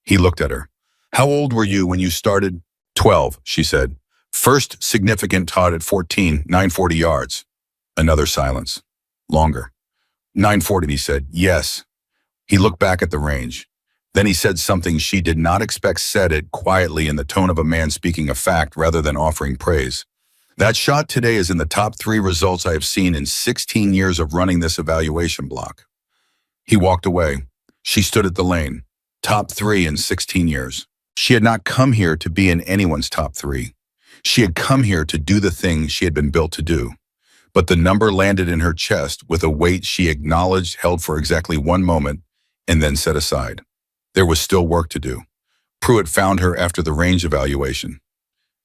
He looked at her. How old were you when you started? 12, she said. First significant taught at 14, 940 yards. Another silence. Longer. 940, he said. Yes. He looked back at the range. Then he said something she did not expect, said it quietly in the tone of a man speaking a fact rather than offering praise. That shot today is in the top 3 results I have seen in 16 years of running this evaluation block. He walked away. She stood at the lane. Top 3 in 16 years. She had not come here to be in anyone's top 3. She had come here to do the thing she had been built to do. But the number landed in her chest with a weight she acknowledged held for exactly 1 moment and then set aside. There was still work to do. Pruitt found her after the range evaluation.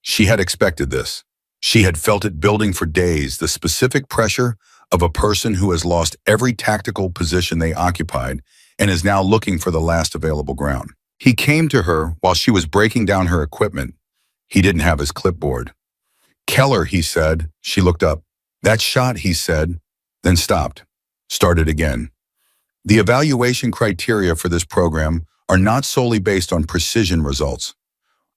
She had expected this. She had felt it building for days, the specific pressure of a person who has lost every tactical position they occupied and is now looking for the last available ground. He came to her while she was breaking down her equipment. He didn't have his clipboard. Keller, he said. She looked up. That shot, he said, then stopped. Started again. The evaluation criteria for this program are not solely based on precision results.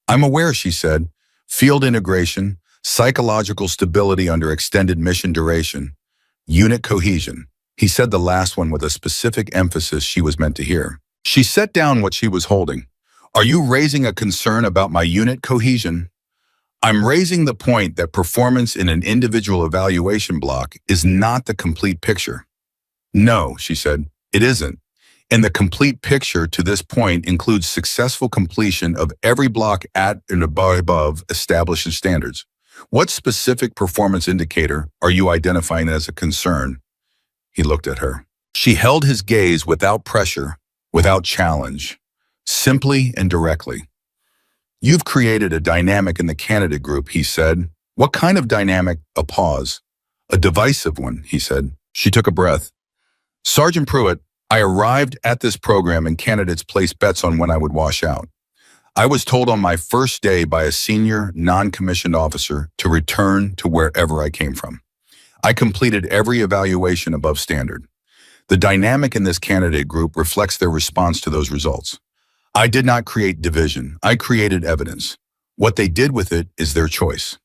I'm aware, she said. Field integration, psychological stability under extended mission duration, unit cohesion. He said the last one with a specific emphasis she was meant to hear. She set down what she was holding. Are you raising a concern about my unit cohesion? I'm raising the point that performance in an individual evaluation block is not the complete picture. No, she said, it isn't. And the complete picture to this point includes successful completion of every block at and above established standards. What specific performance indicator are you identifying as a concern? He looked at her. She held his gaze without pressure, without challenge, simply and directly. You've created a dynamic in the candidate group, he said. What kind of dynamic? A pause. A divisive one, he said. She took a breath. Sergeant Pruitt, I arrived at this program and candidates placed bets on when I would wash out. I was told on my first day by a senior non-commissioned officer to return to wherever I came from. I completed every evaluation above standard. The dynamic in this candidate group reflects their response to those results. I did not create division. I created evidence. What they did with it is their choice.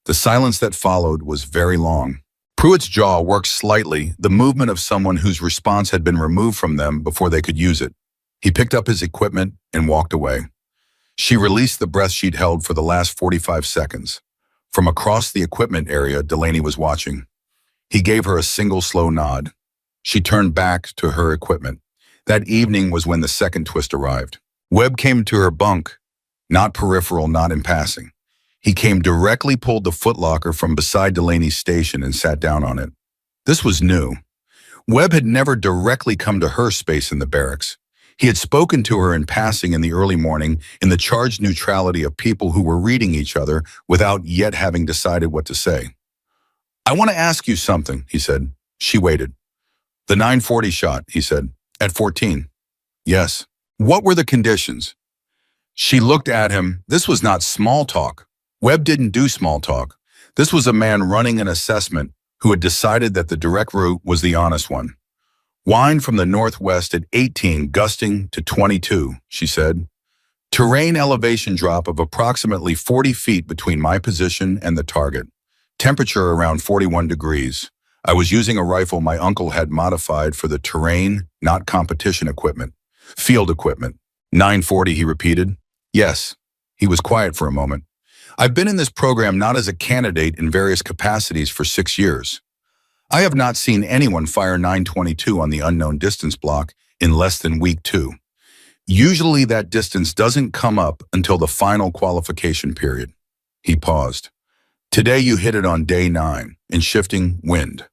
The silence that followed was very long. Pruitt's jaw worked slightly, the movement of someone whose response had been removed from them before they could use it. He picked up his equipment and walked away. She released the breath she'd held for the last 45 seconds. From across the equipment area, Delaney was watching. He gave her a single slow nod. She turned back to her equipment. That evening was when the second twist arrived. Webb came to her bunk, not peripheral, not in passing. He came directly, pulled the footlocker from beside Delaney's station and sat down on it. This was new. Webb had never directly come to her space in the barracks. He had spoken to her in passing in the early morning in the charged neutrality of people who were reading each other without yet having decided what to say. "I want to ask you something," he said. She waited. "The 940 shot," he said. "At 14. "Yes." "What were the conditions?" She looked at him. This was not small talk. Webb didn't do small talk. This was a man running an assessment who had decided that the direct route was the honest one. "Wind from the northwest at 18, gusting to 22, she said. "Terrain elevation drop of approximately 40 feet between my position and the target. Temperature around 41 degrees. I was using a rifle my uncle had modified for the terrain, not competition equipment. Field equipment." 940, he repeated. "Yes." He was quiet for a moment. "I've been in this program not as a candidate in various capacities for 6 years. I have not seen anyone fire 922 on the unknown distance block in less than week 2. Usually that distance doesn't come up until the final qualification period." He paused. "Today you hit it on day 9, in shifting wind."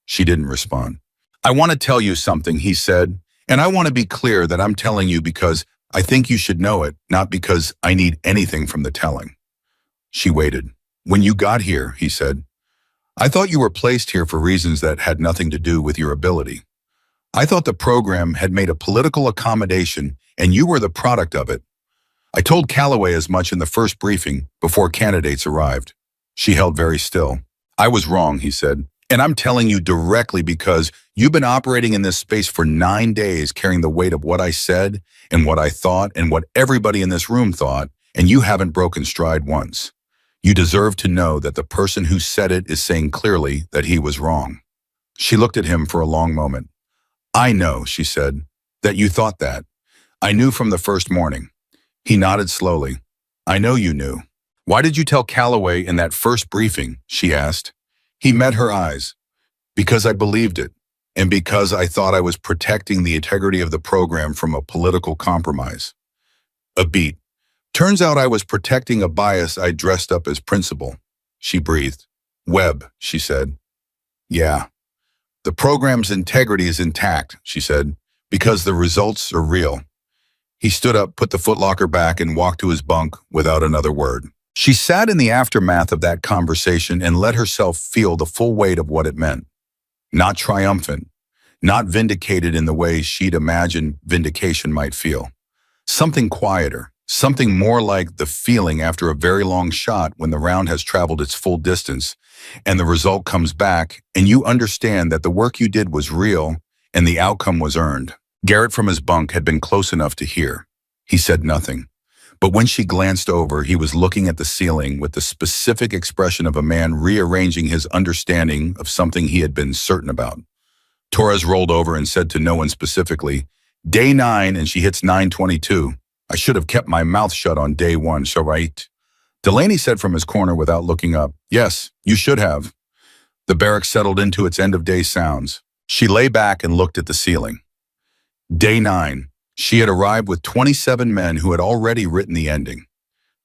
She didn't respond. "I want to tell you something," he said, "and I want to be clear that I'm telling you because I think you should know it, not because I need anything from the telling." She waited. "When you got here," he said, "I thought you were placed here for reasons that had nothing to do with your ability. I thought the program had made a political accommodation and you were the product of it. I told Calloway as much in the first briefing before candidates arrived." She held very still. "I was wrong," he said, "and I'm telling you directly because you've been operating in this space for 9 days carrying the weight of what I said and what I thought and what everybody in this room thought, and you haven't broken stride once. You deserve to know that the person who said it is saying clearly that he was wrong." She looked at him for a long moment. "I know," she said, "that you thought that. I knew from the first morning." He nodded slowly. "I know you knew." "Why did you tell Calloway in that first briefing?" she asked. He met her eyes. "Because I believed it, and because I thought I was protecting the integrity of the program from a political compromise." A beat. "Turns out I was protecting a bias I dressed up as principal." She breathed. "Webb," she said. "Yeah. The program's integrity is intact," she said, "because the results are real." He stood up, put the footlocker back, and walked to his bunk without another word. She sat in the aftermath of that conversation and let herself feel the full weight of what it meant. Not triumphant, not vindicated in the way she'd imagined vindication might feel. Something quieter, something more like the feeling after a very long shot when the round has traveled its full distance and the result comes back and you understand that the work you did was real and the outcome was earned. Garrett from his bunk had been close enough to hear. He said nothing. But when she glanced over, he was looking at the ceiling with the specific expression of a man rearranging his understanding of something he had been certain about. Torres rolled over and said to no one specifically, "Day 9 and she hits 922. I should have kept my mouth shut on day 1, so right?" Delaney said from his corner without looking up, "Yes, you should have." The barracks settled into its end-of-day sounds. She lay back and looked at the ceiling. Day 9. She had arrived with 27 men who had already written the ending.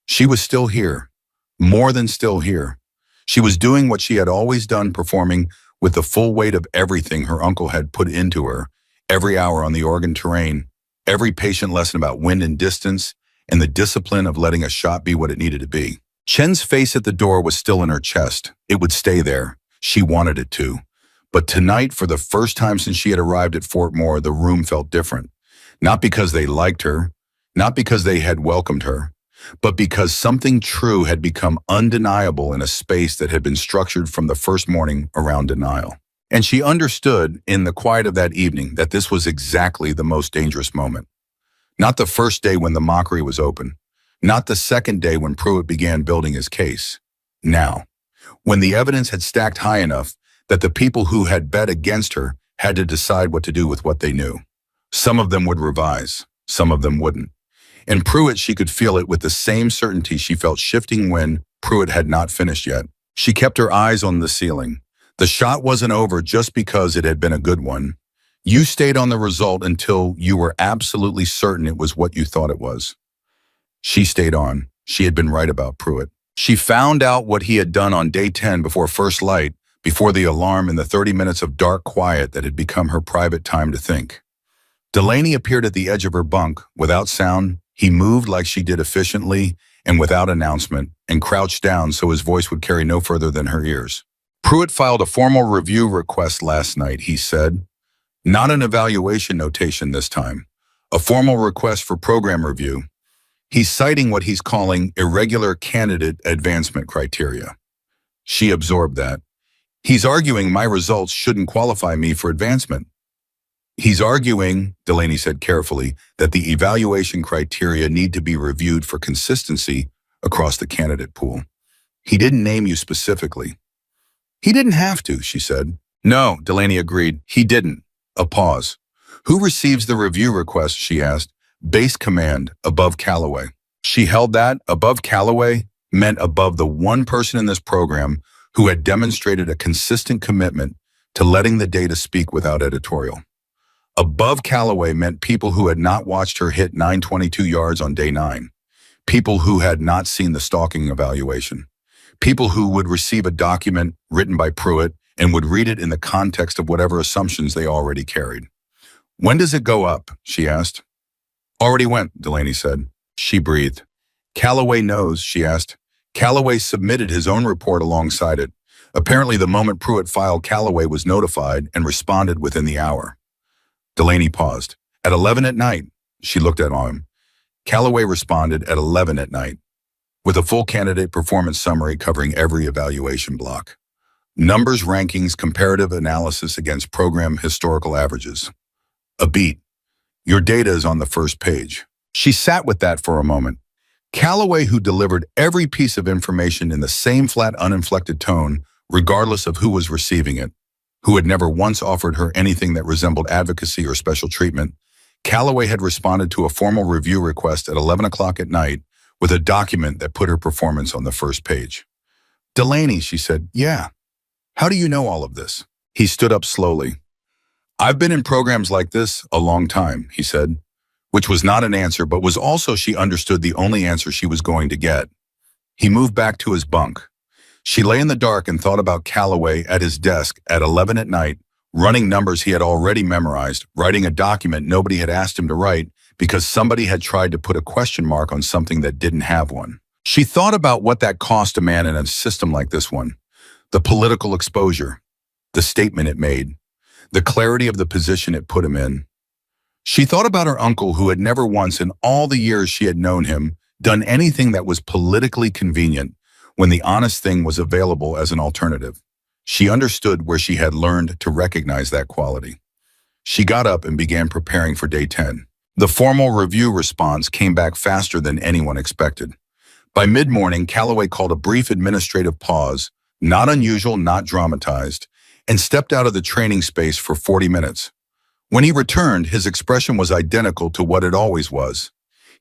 She was still here, more than still here. She was doing what she had always done, performing with the full weight of everything her uncle had put into her, every hour on the Oregon terrain, every patient lesson about wind and distance, and the discipline of letting a shot be what it needed to be. Chen's face at the door was still in her chest. It would stay there. She wanted it to. But tonight, for the first time since she had arrived at Fort Moore, the room felt different. Not because they liked her, not because they had welcomed her, but because something true had become undeniable in a space that had been structured from the first morning around denial. And she understood in the quiet of that evening that this was exactly the most dangerous moment. Not the first day when the mockery was open, not the second day when Pruitt began building his case. Now, when the evidence had stacked high enough that the people who had bet against her had to decide what to do with what they knew. Some of them would revise. some of them wouldn't. In Pruitt, she could feel it with the same certainty she felt shifting when Pruitt had not finished yet. She kept her eyes on the ceiling. The shot wasn't over just because it had been a good one. You stayed on the result until you were absolutely certain it was what you thought it was. She stayed on. She had been right about Pruitt. She found out what he had done on day 10 before first light, before the alarm and the 30 minutes of dark quiet that had become her private time to think. Delaney appeared at the edge of her bunk. Without sound, he moved like she did efficiently and without announcement, and crouched down so his voice would carry no further than her ears. Pruitt filed a formal review request last night, he said. Not an evaluation notation this time. A formal request for program review. He's citing what he's calling irregular candidate advancement criteria. She absorbed that. He's arguing my results shouldn't qualify me for advancement. He's arguing, Delaney said carefully, that the evaluation criteria need to be reviewed for consistency across the candidate pool. He didn't name you specifically. He didn't have to, she said. No, Delaney agreed. He didn't. A pause. Who receives the review request, she asked. Base command, above Callaway. She held that, above Callaway, meant above the one person in this program who had demonstrated a consistent commitment to letting the data speak without editorial. Above Callaway meant people who had not watched her hit 922 yards on day 9. People who had not seen the stalking evaluation. People who would receive a document written by Pruitt and would read it in the context of whatever assumptions they already carried. When does it go up? She asked. Already went, Delaney said. She breathed. Callaway knows, she asked. Callaway submitted his own report alongside it. Apparently the moment Pruitt filed, Callaway was notified and responded within the hour. Delaney paused. At 11 at night, she looked at him. Callaway responded at 11 at night, with a full candidate performance summary covering every evaluation block. Numbers, rankings, comparative analysis against program historical averages. A beat. Your data is on the first page. She sat with that for a moment. Callaway, who delivered every piece of information in the same flat, uninflected tone, regardless of who was receiving it, who had never once offered her anything that resembled advocacy or special treatment, Callaway had responded to a formal review request at 11 o'clock at night with a document that put her performance on the first page. Delaney, she said, yeah. How do you know all of this? He stood up slowly. I've been in programs like this a long time, he said, which was not an answer, but was also, she understood, the only answer she was going to get. He moved back to his bunk. She lay in the dark and thought about Callaway at his desk at 11 at night, running numbers he had already memorized, writing a document nobody had asked him to write because somebody had tried to put a question mark on something that didn't have one. She thought about what that cost a man in a system like this one. The political exposure, the statement it made, the clarity of the position it put him in. She thought about her uncle, who had never once in all the years she had known him done anything that was politically convenient when the honest thing was available as an alternative. She understood where she had learned to recognize that quality. She got up and began preparing for day 10. The formal review response came back faster than anyone expected. By mid-morning, Callaway called a brief administrative pause, not unusual, not dramatized, and stepped out of the training space for 40 minutes. When he returned, his expression was identical to what it always was.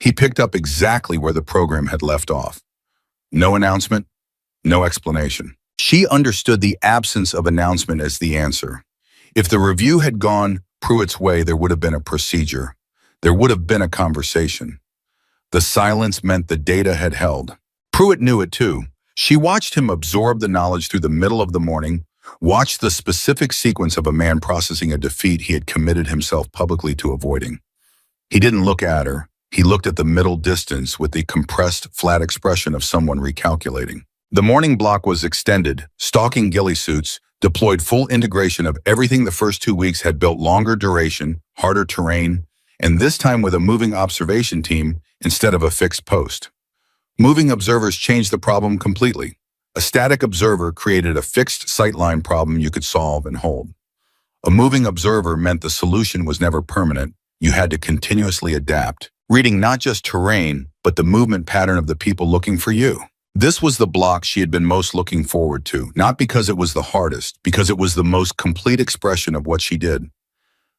He picked up exactly where the program had left off. No announcement, no explanation. She understood the absence of announcement as the answer. If the review had gone Pruitt's way, there would have been a procedure. There would have been a conversation. The silence meant the data had held. Pruitt knew it too. She watched him absorb the knowledge through the middle of the morning, watched the specific sequence of a man processing a defeat he had committed himself publicly to avoiding. He didn't look at her. He looked at the middle distance with the compressed, flat expression of someone recalculating. The morning block was extended, stalking ghillie suits, deployed full integration of everything the first 2 weeks had built, longer duration, harder terrain, and this time with a moving observation team instead of a fixed post. Moving observers changed the problem completely. A static observer created a fixed sightline problem you could solve and hold. A moving observer meant the solution was never permanent. You had to continuously adapt, reading not just terrain, but the movement pattern of the people looking for you. This was the block she had been most looking forward to, not because it was the hardest, because it was the most complete expression of what she did.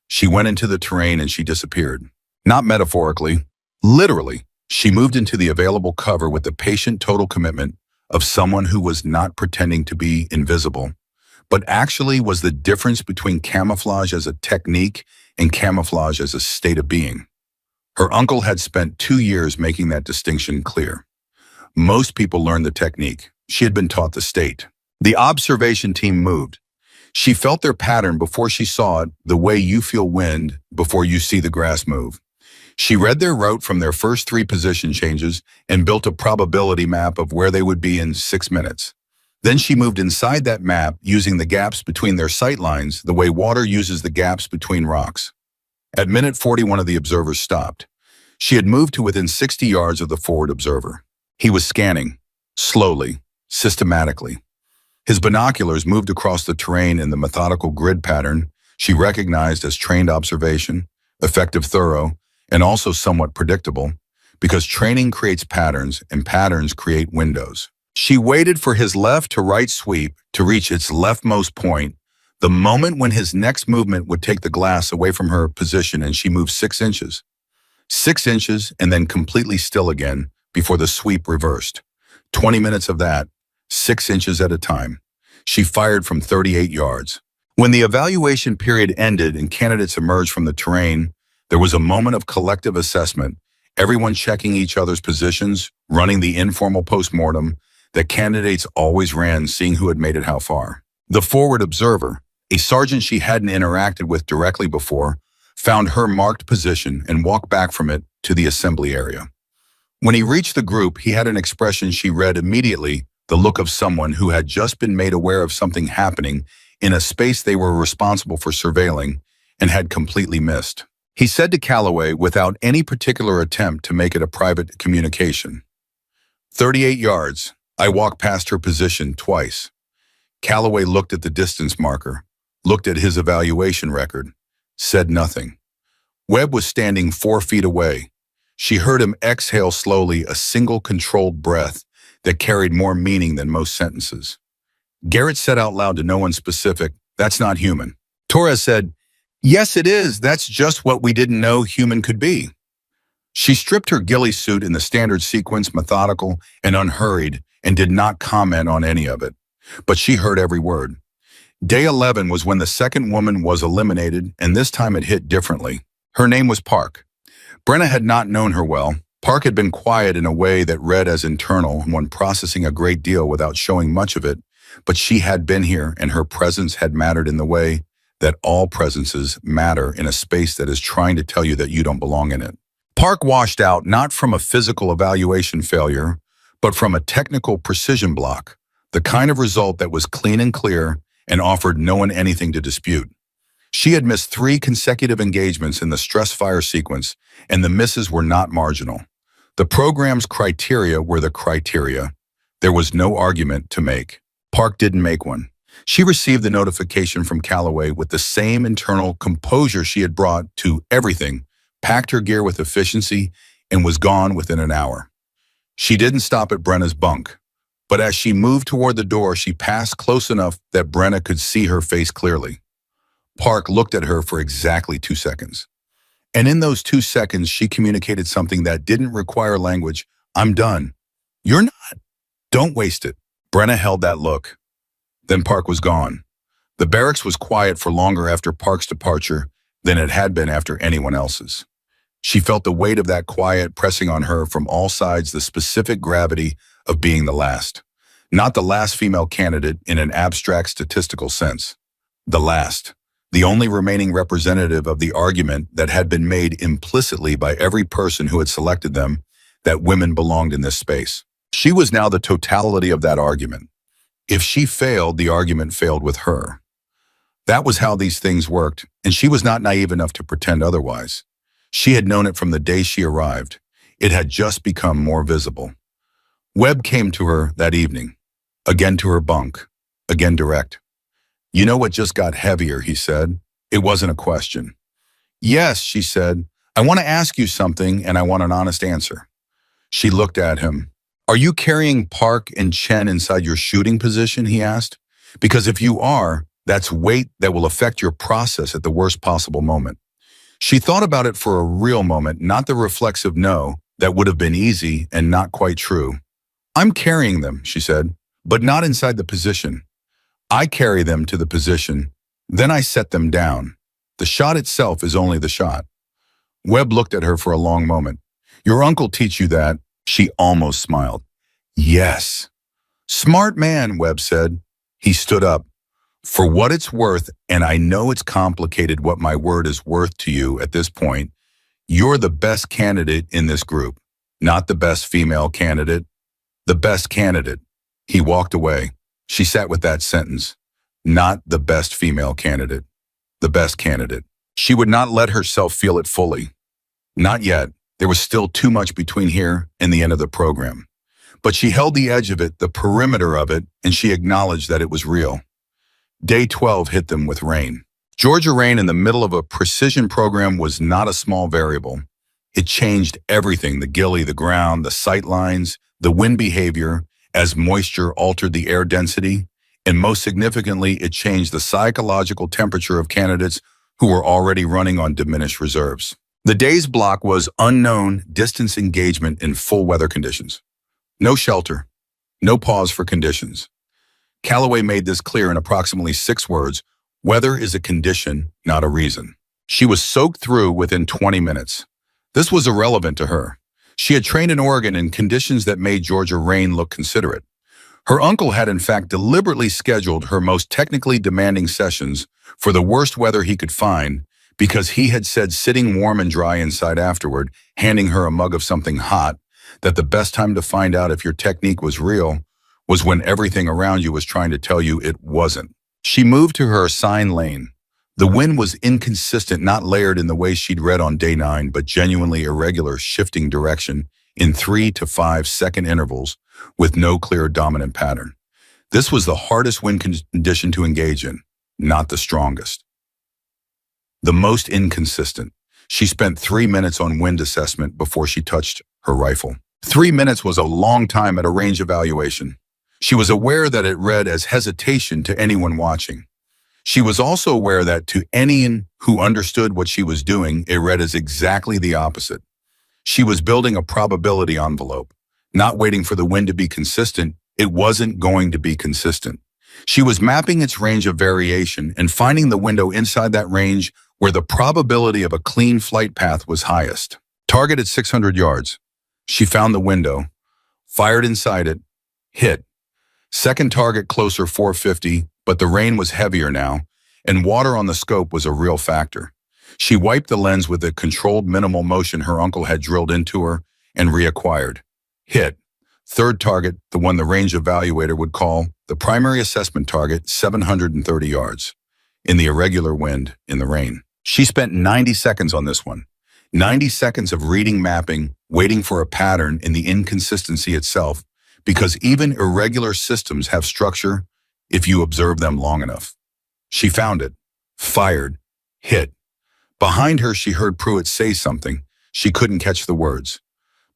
She went into the terrain and she disappeared. Not metaphorically, literally. She moved into the available cover with the patient total commitment of someone who was not pretending to be invisible, but actually was the difference between camouflage as a technique and camouflage as a state of being. Her uncle had spent 2 years making that distinction clear. Most people learn the technique. She had been taught the state. The observation team moved. She felt their pattern before she saw it, the way you feel wind before you see the grass move. She read their route from their first 3 position changes and built a probability map of where they would be in 6 minutes. Then she moved inside that map using the gaps between their sight lines the way water uses the gaps between rocks. At minute 41 of the observers stopped. She had moved to within 60 yards of the forward observer. He was scanning, slowly, systematically. His binoculars moved across the terrain in the methodical grid pattern she recognized as trained observation, effective, thorough, and also somewhat predictable, because training creates patterns and patterns create windows. She waited for his left to right sweep to reach its leftmost point, the moment when his next movement would take the glass away from her position, and she moved 6 inches. 6 inches and then completely still again before the sweep reversed. 20 minutes of that, 6 inches at a time. She fired from 38 yards. When the evaluation period ended and candidates emerged from the terrain, there was a moment of collective assessment, everyone checking each other's positions, running the informal postmortem that candidates always ran, seeing who had made it how far. The forward observer, a sergeant she hadn't interacted with directly before, found her marked position and walked back from it to the assembly area. When he reached the group, he had an expression she read immediately, the look of someone who had just been made aware of something happening in a space they were responsible for surveilling and had completely missed. He said to Calloway without any particular attempt to make it a private communication, 38 yards. I walked past her position twice. Calloway looked at the distance marker, looked at his evaluation record, said nothing. Webb was standing 4 feet away. She heard him exhale slowly, a single controlled breath that carried more meaning than most sentences. Garrett said out loud to no one specific, "That's not human." Torres said, "Yes, it is. That's just what we didn't know human could be." She stripped her ghillie suit in the standard sequence, methodical and unhurried, and did not comment on any of it. But she heard every word. Day 11 was when the second woman was eliminated, and this time it hit differently. Her name was Park. Brenna had not known her well. Park had been quiet in a way that read as internal, one processing a great deal without showing much of it, but she had been here, and her presence had mattered in the way that all presences matter in a space that is trying to tell you that you don't belong in it. Park washed out not from a physical evaluation failure, but from a technical precision block, the kind of result that was clean and clear and offered no one anything to dispute. She had missed 3 consecutive engagements in the stress fire sequence, and the misses were not marginal. The program's criteria were the criteria. There was no argument to make. Park didn't make one. She received the notification from Calloway with the same internal composure she had brought to everything, packed her gear with efficiency, and was gone within an hour. She didn't stop at Brenna's bunk, but as she moved toward the door, she passed close enough that Brenna could see her face clearly. Park looked at her for exactly 2 seconds. And in those 2 seconds, she communicated something that didn't require language. "I'm done." "You're not." "Don't waste it." Brenna held that look. Then Park was gone. The barracks was quiet for longer after Park's departure than it had been after anyone else's. She felt the weight of that quiet pressing on her from all sides, the specific gravity of being the last. Not the last female candidate in an abstract statistical sense. The last. The only remaining representative of the argument that had been made implicitly by every person who had selected them, that women belonged in this space. She was now the totality of that argument. If she failed, the argument failed with her. That was how these things worked, and she was not naive enough to pretend otherwise. She had known it from the day she arrived. It had just become more visible. Webb came to her that evening, again to her bunk, again direct. "You know what just got heavier," he said. It wasn't a question. "Yes," she said. "I want to ask you something, and I want an honest answer." She looked at him. "Are you carrying Park and Chen inside your shooting position?" he asked. "Because if you are, that's weight that will affect your process at the worst possible moment." She thought about it for a real moment, not the reflexive no that would have been easy and not quite true. I'm carrying them, she said, but not inside the position. I carry them to the position, then I set them down. The shot itself is only the shot. Webb looked at her for a long moment. Your uncle teach you that? She almost smiled. Yes. Smart man, Webb said. He stood up. For what it's worth, and I know it's complicated what my word is worth to you at this point, you're the best candidate in this group. Not the best female candidate, the best candidate. He walked away. She sat with that sentence. Not the best female candidate, the best candidate. She would not let herself feel it fully. Not yet. There was still too much between here and the end of the program. But she held the edge of it, the perimeter of it, and she acknowledged that it was real. Day 12 hit them with rain. Georgia rain in the middle of a precision program was not a small variable. It changed everything, the ghillie, the ground, the sight lines, the wind behavior, as moisture altered the air density, and most significantly, it changed the psychological temperature of candidates who were already running on diminished reserves. The day's block was unknown distance engagement in full weather conditions. No shelter, no pause for conditions. Calloway made this clear in approximately 6 words. Weather is a condition, not a reason. She was soaked through within 20 minutes. This was irrelevant to her. She had trained in Oregon in conditions that made Georgia rain look considerate. Her uncle had in fact deliberately scheduled her most technically demanding sessions for the worst weather he could find because he had said sitting warm and dry inside afterward, handing her a mug of something hot, that the best time to find out if your technique was real was when everything around you was trying to tell you it wasn't. She moved to her assigned lane. The wind was inconsistent, not layered in the way she'd read on day 9, but genuinely irregular, shifting direction in 3 to 5 second intervals with no clear dominant pattern. This was the hardest wind condition to engage in, not the strongest. The most inconsistent. She spent 3 minutes on wind assessment before she touched her rifle. 3 minutes was a long time at a range evaluation. She was aware that it read as hesitation to anyone watching. She was also aware that to anyone who understood what she was doing, it read as exactly the opposite. She was building a probability envelope, not waiting for the wind to be consistent. It wasn't going to be consistent. She was mapping its range of variation and finding the window inside that range where the probability of a clean flight path was highest. Target at 600 yards. She found the window, fired inside it, hit. Second target closer 450, but the rain was heavier now, and water on the scope was a real factor. She wiped the lens with the controlled minimal motion her uncle had drilled into her and reacquired. Hit. Third target, the one the range evaluator would call the primary assessment target, 730 yards. In the irregular wind, in the rain. She spent 90 seconds on this one. 90 seconds of reading mapping, waiting for a pattern in the inconsistency itself, because even irregular systems have structure if you observe them long enough. She found it, fired, hit. Behind her, she heard Pruitt say something. She couldn't catch the words.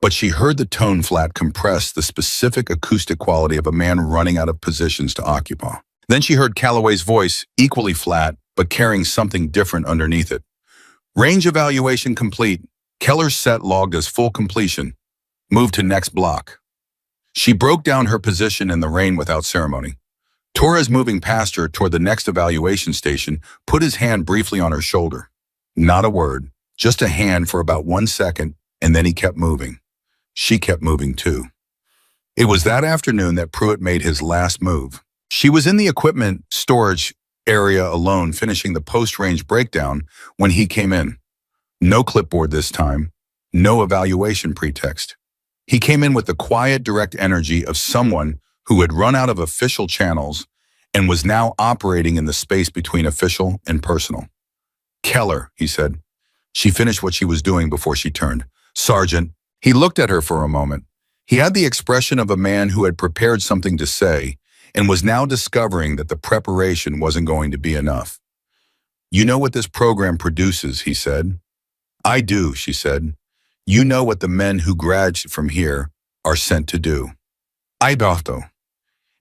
But she heard the tone flat compress the specific acoustic quality of a man running out of positions to occupy. Then she heard Calloway's voice, equally flat, but carrying something different underneath it. Range evaluation complete. Keller's set logged as full completion. Move to next block. She broke down her position in the rain without ceremony. Torres, moving past her toward the next evaluation station, put his hand briefly on her shoulder. Not a word, just a hand for about 1 second, and then he kept moving. She kept moving too. It was that afternoon that Pruitt made his last move. She was in the equipment storage area alone, finishing the post-range breakdown when he came in. No clipboard this time, no evaluation pretext. He came in with the quiet, direct energy of someone who had run out of official channels and was now operating in the space between official and personal. Keller, he said. She finished what she was doing before she turned. Sergeant. He looked at her for a moment. He had the expression of a man who had prepared something to say and was now discovering that the preparation wasn't going to be enough. You know what this program produces, he said. I do, she said. You know what the men who graduate from here are sent to do. I do.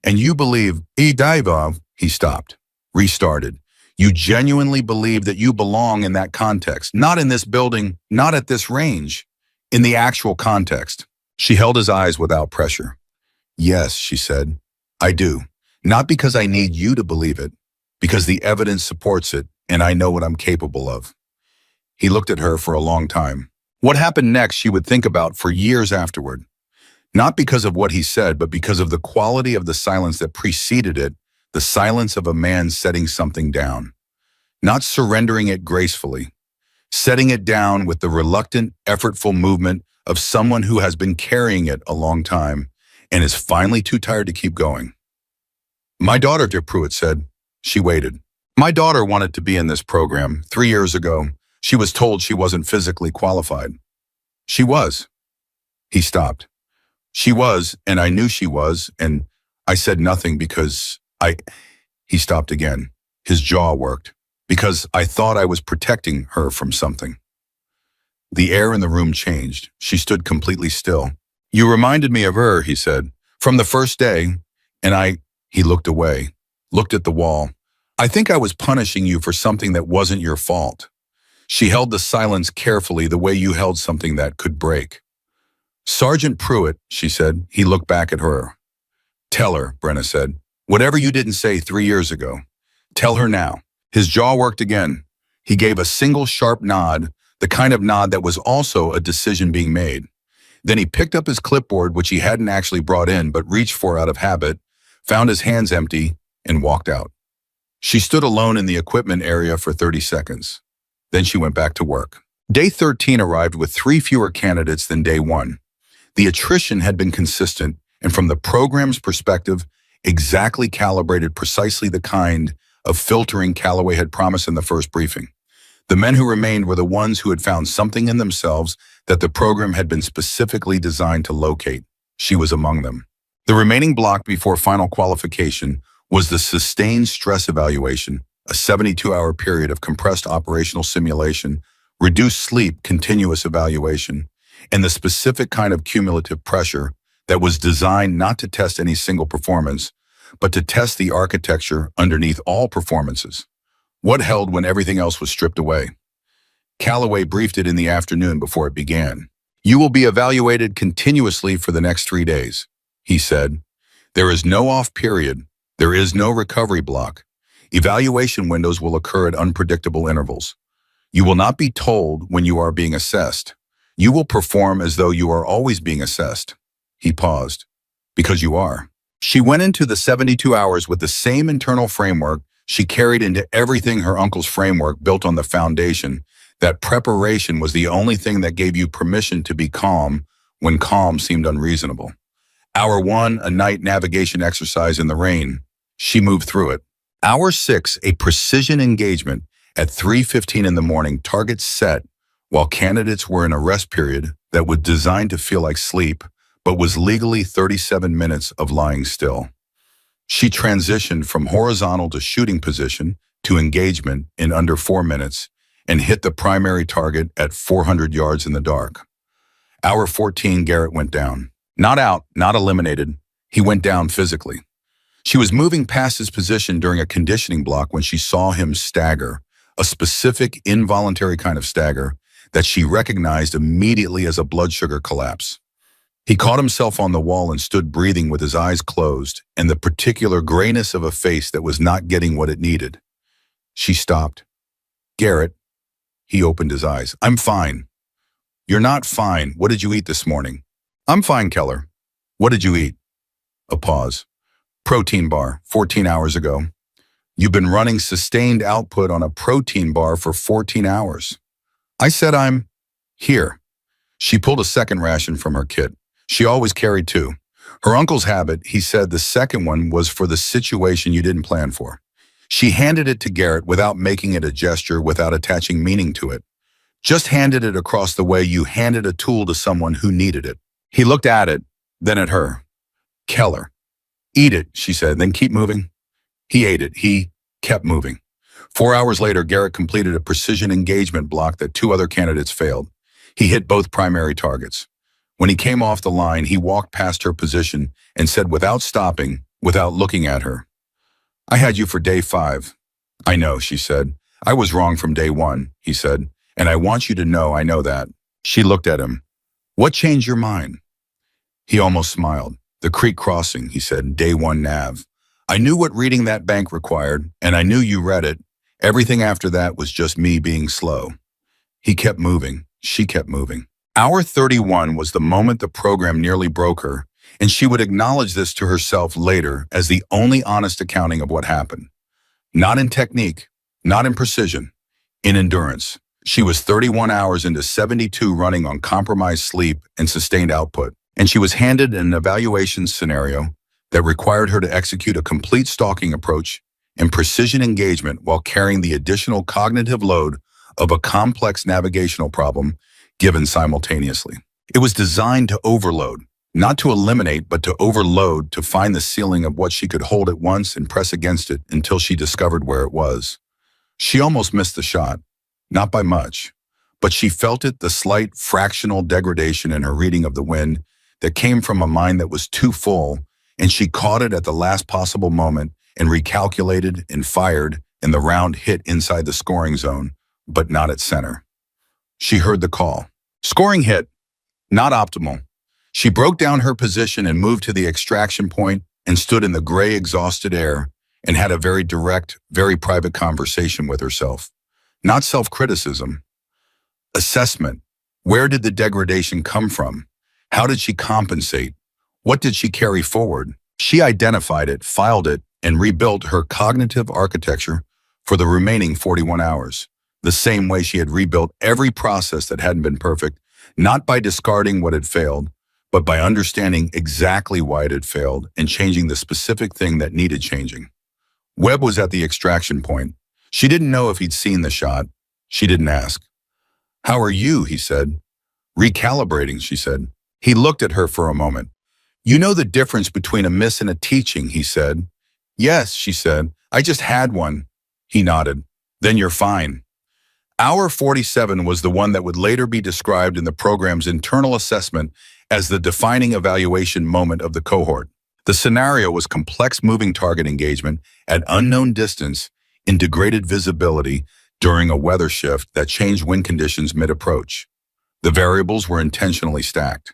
And you believe, he stopped, restarted. You genuinely believe that you belong in that context, not in this building, not at this range, in the actual context. She held his eyes without pressure. Yes, she said, I do. Not because I need you to believe it, because the evidence supports it and I know what I'm capable of. He looked at her for a long time. What happened next she would think about for years afterward. Not because of what he said, but because of the quality of the silence that preceded it, the silence of a man setting something down. Not surrendering it gracefully, setting it down with the reluctant, effortful movement of someone who has been carrying it a long time and is finally too tired to keep going. My daughter, dear Pruitt said. She waited. My daughter wanted to be in this program 3 years ago. She was told she wasn't physically qualified. She was. He stopped. She was, and I knew she was, and I said nothing because He stopped again. His jaw worked. Because I thought I was protecting her from something. The air in the room changed. She stood completely still. You reminded me of her, he said, from the first day, and he looked away, looked at the wall. I think I was punishing you for something that wasn't your fault. She held the silence carefully the way you held something that could break. Sergeant Pruitt, she said. He looked back at her. Tell her, Brenna said. Whatever you didn't say 3 years ago, tell her now. His jaw worked again. He gave a single sharp nod, the kind of nod that was also a decision being made. Then he picked up his clipboard, which he hadn't actually brought in but reached for out of habit, found his hands empty, and walked out. She stood alone in the equipment area for 30 seconds. Then she went back to work. Day 13 arrived with 3 fewer candidates than day 1. The attrition had been consistent, and from the program's perspective, exactly calibrated precisely the kind of filtering Calloway had promised in the first briefing. The men who remained were the ones who had found something in themselves that the program had been specifically designed to locate. She was among them. The remaining block before final qualification was the sustained stress evaluation, a 72-hour period of compressed operational simulation, reduced sleep continuous evaluation, and the specific kind of cumulative pressure that was designed not to test any single performance, but to test the architecture underneath all performances. What held when everything else was stripped away? Calloway briefed it in the afternoon before it began. You will be evaluated continuously for the next 3 days, he said. There is no off period. There is no recovery block. Evaluation windows will occur at unpredictable intervals. You will not be told when you are being assessed. You will perform as though you are always being assessed. He paused. Because you are. She went into the 72 hours with the same internal framework she carried into everything her uncle's framework built on the foundation that preparation was the only thing that gave you permission to be calm when calm seemed unreasonable. Hour 1, a night navigation exercise in the rain. She moved through it. Hour 6, a precision engagement at 3:15 in the morning, targets set while candidates were in a rest period that was designed to feel like sleep, but was legally 37 minutes of lying still. She transitioned from horizontal to shooting position to engagement in under 4 minutes and hit the primary target at 400 yards in the dark. Hour 14, Garrett went down. Not out, not eliminated. He went down physically. She was moving past his position during a conditioning block when she saw him stagger, a specific involuntary kind of stagger that she recognized immediately as a blood sugar collapse. He caught himself on the wall and stood breathing with his eyes closed and the particular grayness of a face that was not getting what it needed. She stopped. Garrett. He opened his eyes. I'm fine. You're not fine. What did you eat this morning? I'm fine, Keller. What did you eat? A pause. Protein bar, 14 hours ago. You've been running sustained output on a protein bar for 14 hours. I said I'm here. She pulled a second ration from her kit. She always carried 2. Her uncle's habit, he said the second one was for the situation you didn't plan for. She handed it to Garrett without making it a gesture, without attaching meaning to it. Just handed it across the way you handed a tool to someone who needed it. He looked at it, then at her. Keller. Eat it, she said, then keep moving. He ate it. He kept moving. 4 hours later, Garrett completed a precision engagement block that 2 other candidates failed. He hit both primary targets. When he came off the line, he walked past her position and said without stopping, without looking at her, I had you for day 5. I know, she said. I was wrong from day one, he said, and I want you to know I know that. She looked at him. What changed your mind? He almost smiled. The creek crossing, he said, day one nav. I knew what reading that bank required, and I knew you read it. Everything after that was just me being slow. He kept moving. She kept moving. Hour 31 was the moment the program nearly broke her, and she would acknowledge this to herself later as the only honest accounting of what happened. Not in technique, not in precision, in endurance. She was 31 hours into 72 running on compromised sleep and sustained output, and she was handed an evaluation scenario that required her to execute a complete stalking approach and precision engagement while carrying the additional cognitive load of a complex navigational problem given simultaneously. It was designed to overload, not to eliminate, but to overload, to find the ceiling of what she could hold at once and press against it until she discovered where it was. She almost missed the shot, not by much, but she felt it, the slight fractional degradation in her reading of the wind that came from a mind that was too full, and she caught it at the last possible moment and recalculated and fired, and the round hit inside the scoring zone, but not at center. She heard the call. Scoring hit, not optimal. She broke down her position and moved to the extraction point and stood in the gray, exhausted air and had a very direct, very private conversation with herself. Not self-criticism. Assessment. Where did the degradation come from? How did she compensate? What did she carry forward? She identified it, filed it, and rebuilt her cognitive architecture for the remaining 41 hours. The same way she had rebuilt every process that hadn't been perfect, not by discarding what had failed, but by understanding exactly why it had failed and changing the specific thing that needed changing. Webb was at the extraction point. She didn't know if he'd seen the shot. She didn't ask. How are you? He said. Recalibrating, she said. He looked at her for a moment. You know the difference between a miss and a teaching, he said. Yes, she said. I just had one. He nodded. Then you're fine. Hour 47 was the one that would later be described in the program's internal assessment as the defining evaluation moment of the cohort. The scenario was complex moving target engagement at unknown distance in degraded visibility during a weather shift that changed wind conditions mid-approach. The variables were intentionally stacked.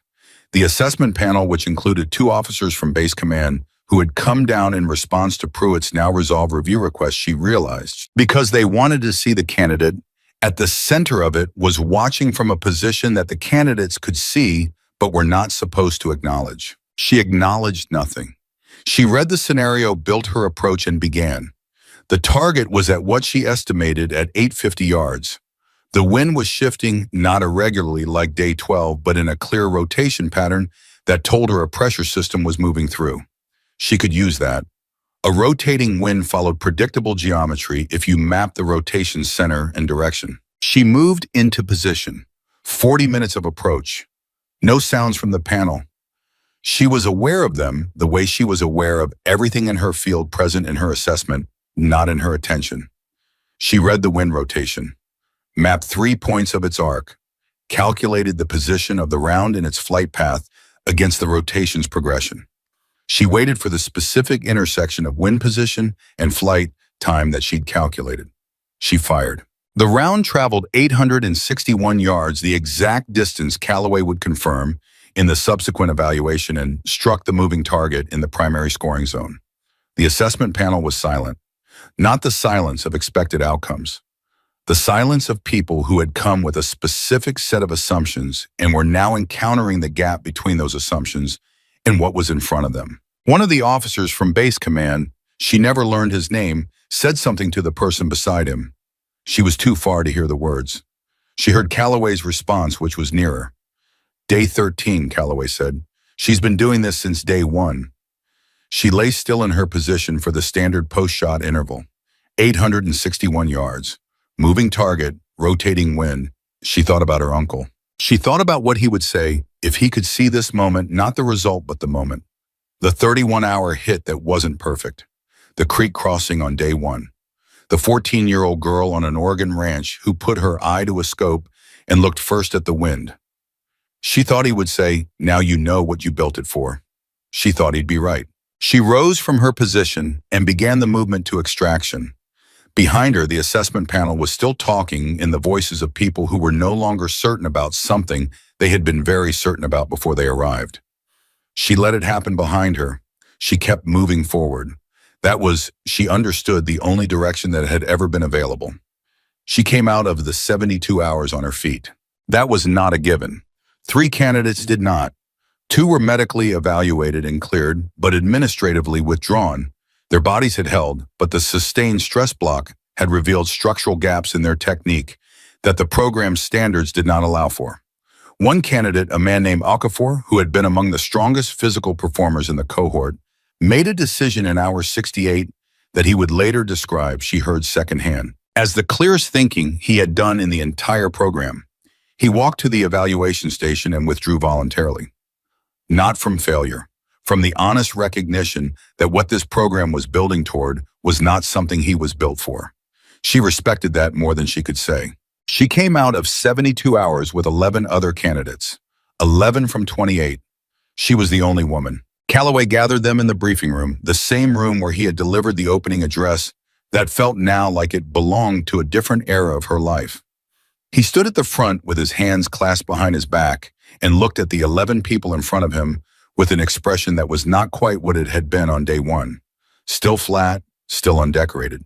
The assessment panel, which included 2 officers from Base Command who had come down in response to Pruitt's now-resolved review request, she realized, because they wanted to see the candidate, at the center of it was watching from a position that the candidates could see but were not supposed to acknowledge. She acknowledged nothing. She read the scenario, built her approach, and began. The target was at what she estimated at 850 yards. The wind was shifting not irregularly like day 12, but in a clear rotation pattern that told her a pressure system was moving through. She could use that. A rotating wind followed predictable geometry if you mapped the rotation's center and direction. She moved into position. 40 minutes of approach. No sounds from the panel. She was aware of them the way she was aware of everything in her field present in her assessment, not in her attention. She read the wind rotation, mapped 3 points of its arc, calculated the position of the round in its flight path against the rotation's progression. She waited for the specific intersection of wind position and flight time that she'd calculated. She fired. The round traveled 861 yards, the exact distance Callaway would confirm in the subsequent evaluation, and struck the moving target in the primary scoring zone. The assessment panel was silent. Not the silence of expected outcomes. The silence of people who had come with a specific set of assumptions and were now encountering the gap between those assumptions and what was in front of them. One of the officers from Base Command, she never learned his name, said something to the person beside him. She was too far to hear the words. She heard Callaway's response, which was nearer. Day 13, Callaway said. She's been doing this since day 1. She lay still in her position for the standard post-shot interval. 861 yards. Moving target, rotating wind. She thought about her uncle. She thought about what he would say if he could see this moment, not the result, but the moment. The 31-hour hit that wasn't perfect. The creek crossing on day 1. The 14-year-old girl on an Oregon ranch who put her eye to a scope and looked first at the wind. She thought he would say, now you know what you built it for. She thought he'd be right. She rose from her position and began the movement to extraction. Behind her, the assessment panel was still talking in the voices of people who were no longer certain about something they had been very certain about before they arrived. She let it happen behind her. She kept moving forward. That was, she understood, the only direction that had ever been available. She came out of the 72 hours on her feet. That was not a given. 3 candidates did not. 2 were medically evaluated and cleared, but administratively withdrawn. Their bodies had held, but the sustained stress block had revealed structural gaps in their technique that the program's standards did not allow for. One candidate, a man named Okafor, who had been among the strongest physical performers in the cohort, made a decision in hour 68 that he would later describe, she heard secondhand, as the clearest thinking he had done in the entire program. He walked to the evaluation station and withdrew voluntarily. Not from failure, from the honest recognition that what this program was building toward was not something he was built for. She respected that more than she could say. She came out of 72 hours with 11 other candidates, 11 from 28. She was the only woman. Calloway gathered them in the briefing room, the same room where he had delivered the opening address that felt now like it belonged to a different era of her life. He stood at the front with his hands clasped behind his back and looked at the 11 people in front of him with an expression that was not quite what it had been on day one. Still flat, still undecorated.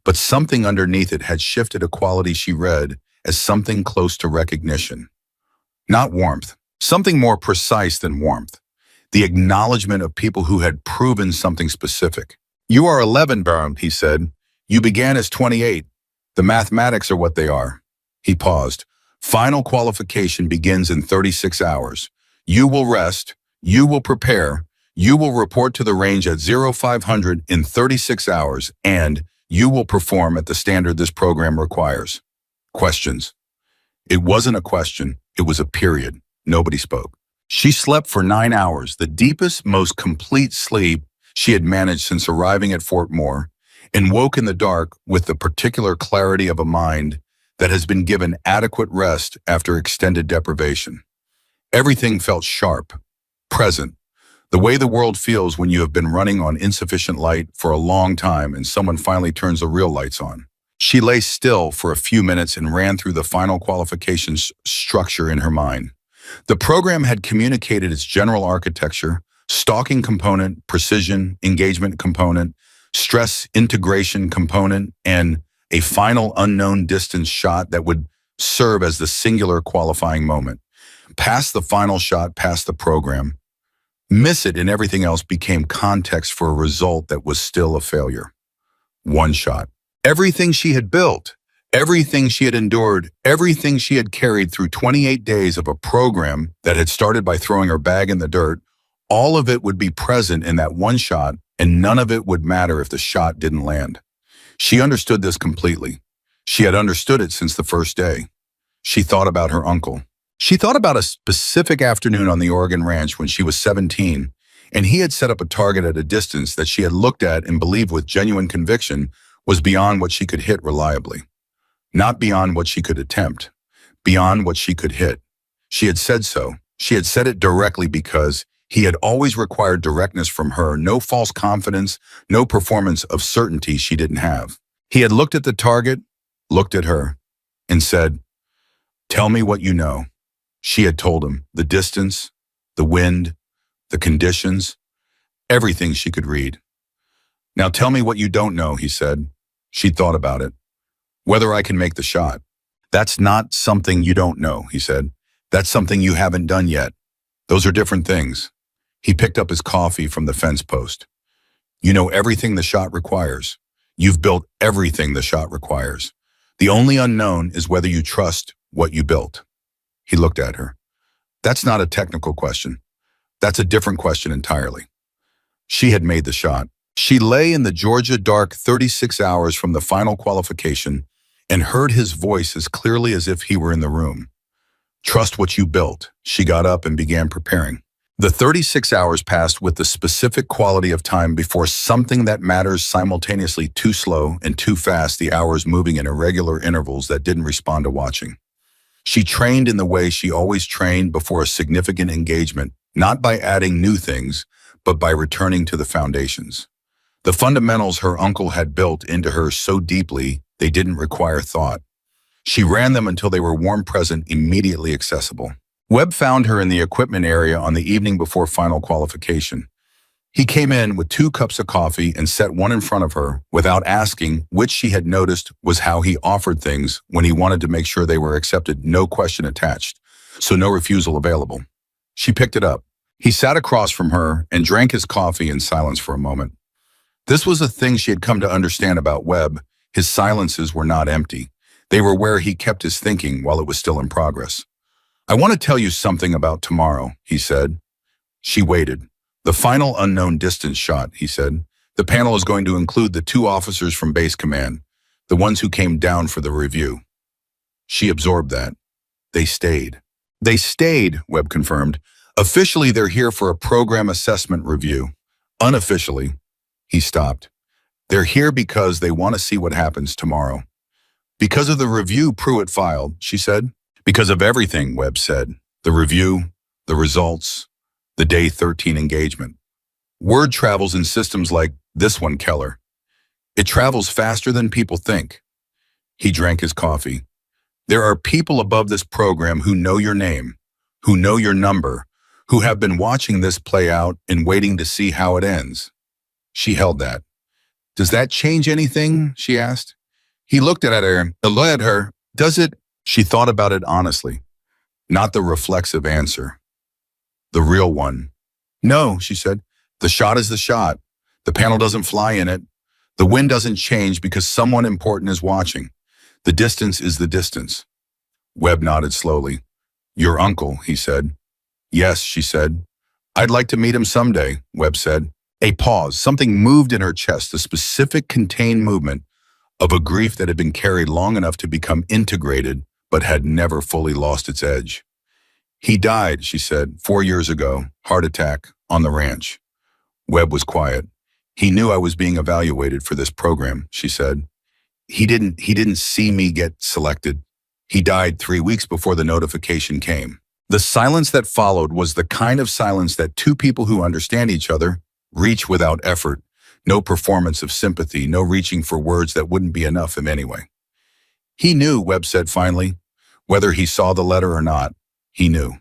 But something underneath it had shifted a quality she read as something close to recognition. Not warmth, something more precise than warmth. The acknowledgement of people who had proven something specific. You are 11, Baron, he said. You began as 28. The mathematics are what they are. He paused. Final qualification begins in 36 hours. You will rest. You will prepare. You will report to the range at 0500 in 36 hours, and you will perform at the standard this program requires. Questions. It wasn't a question. It was a period. Nobody spoke. She slept for 9 hours, the deepest, most complete sleep she had managed since arriving at Fort Moore, and woke in the dark with the particular clarity of a mind that has been given adequate rest after extended deprivation. Everything felt sharp, present, the way the world feels when you have been running on insufficient light for a long time and someone finally turns the real lights on. She lay still for a few minutes and ran through the final qualifications structure in her mind. The program had communicated its general architecture, stalking component, precision, engagement component, stress integration component, and a final unknown distance shot that would serve as the singular qualifying moment. Pass the final shot past the program. Miss it and everything else became context for a result that was still a failure. One shot. Everything she had built, everything she had endured, everything she had carried through 28 days of a program that had started by throwing her bag in the dirt, all of it would be present in that one shot, and none of it would matter if the shot didn't land. She understood this completely. She had understood it since the first day. She thought about her uncle. She thought about a specific afternoon on the Oregon ranch when she was 17, and he had set up a target at a distance that she had looked at and believed with genuine conviction was beyond what she could hit reliably. Not beyond what she could attempt, beyond what she could hit. She had said so. She had said it directly because he had always required directness from her, no false confidence, no performance of certainty she didn't have. He had looked at the target, looked at her, and said, "Tell me what you know." She had told him the distance, the wind, the conditions, everything she could read. "Now tell me what you don't know," he said. She thought about it. "Whether I can make the shot." "That's not something you don't know," he said. "That's something you haven't done yet. Those are different things." He picked up his coffee from the fence post. "You know everything the shot requires. You've built everything the shot requires. The only unknown is whether you trust what you built." He looked at her. "That's not a technical question. That's a different question entirely." She had made the shot. She lay in the Georgia dark 36 hours from the final qualification and heard his voice as clearly as if he were in the room. "Trust what you built." She got up and began preparing. The 36 hours passed with the specific quality of time before something that matters simultaneously too slow and too fast, the hours moving in irregular intervals that didn't respond to watching. She trained in the way she always trained before a significant engagement, not by adding new things, but by returning to the foundations. The fundamentals her uncle had built into her so deeply they didn't require thought. She ran them until they were warm present, immediately accessible. Webb found her in the equipment area on the evening before final qualification. He came in with 2 cups of coffee and set one in front of her without asking, which she had noticed was how he offered things when he wanted to make sure they were accepted, no question attached, so no refusal available. She picked it up. He sat across from her and drank his coffee in silence for a moment. This was a thing she had come to understand about Webb. His silences were not empty. They were where he kept his thinking while it was still in progress. "I want to tell you something about tomorrow," he said. She waited. "The final unknown distance shot," he said. "The panel is going to include the 2 officers from base command, the ones who came down for the review." She absorbed that. They stayed. "They stayed," Webb confirmed. "Officially, they're here for a program assessment review. Unofficially," he stopped. "They're here because they want to see what happens tomorrow." "Because of the review Pruitt filed," she said. "Because of everything," Webb said. "The review, the results, the Day 13 engagement. Word travels in systems like this one, Keller. It travels faster than people think." He drank his coffee. "There are people above this program who know your name, who know your number, who have been watching this play out and waiting to see how it ends." She held that. "Does that change anything?" she asked. He looked at her. "Does it?" She thought about it honestly. Not the reflexive answer. The real one. "No," she said. "The shot is the shot. The panel doesn't fly in it. The wind doesn't change because someone important is watching. The distance is the distance." Webb nodded slowly. "Your uncle," he said. "Yes," she said. "I'd like to meet him someday," Webb said. A pause. Something moved in her chest, a specific contained movement of a grief that had been carried long enough to become integrated, but had never fully lost its edge. "He died," she said, 4 years ago, heart attack, on the ranch." Webb was quiet. "He knew I was being evaluated for this program," she said. He didn't see me get selected. He died 3 weeks before the notification came." The silence that followed was the kind of silence that 2 people who understand each other reach without effort. No performance of sympathy, no reaching for words that wouldn't be enough him anyway. "He knew," Webb said finally. "Whether he saw the letter or not, he knew."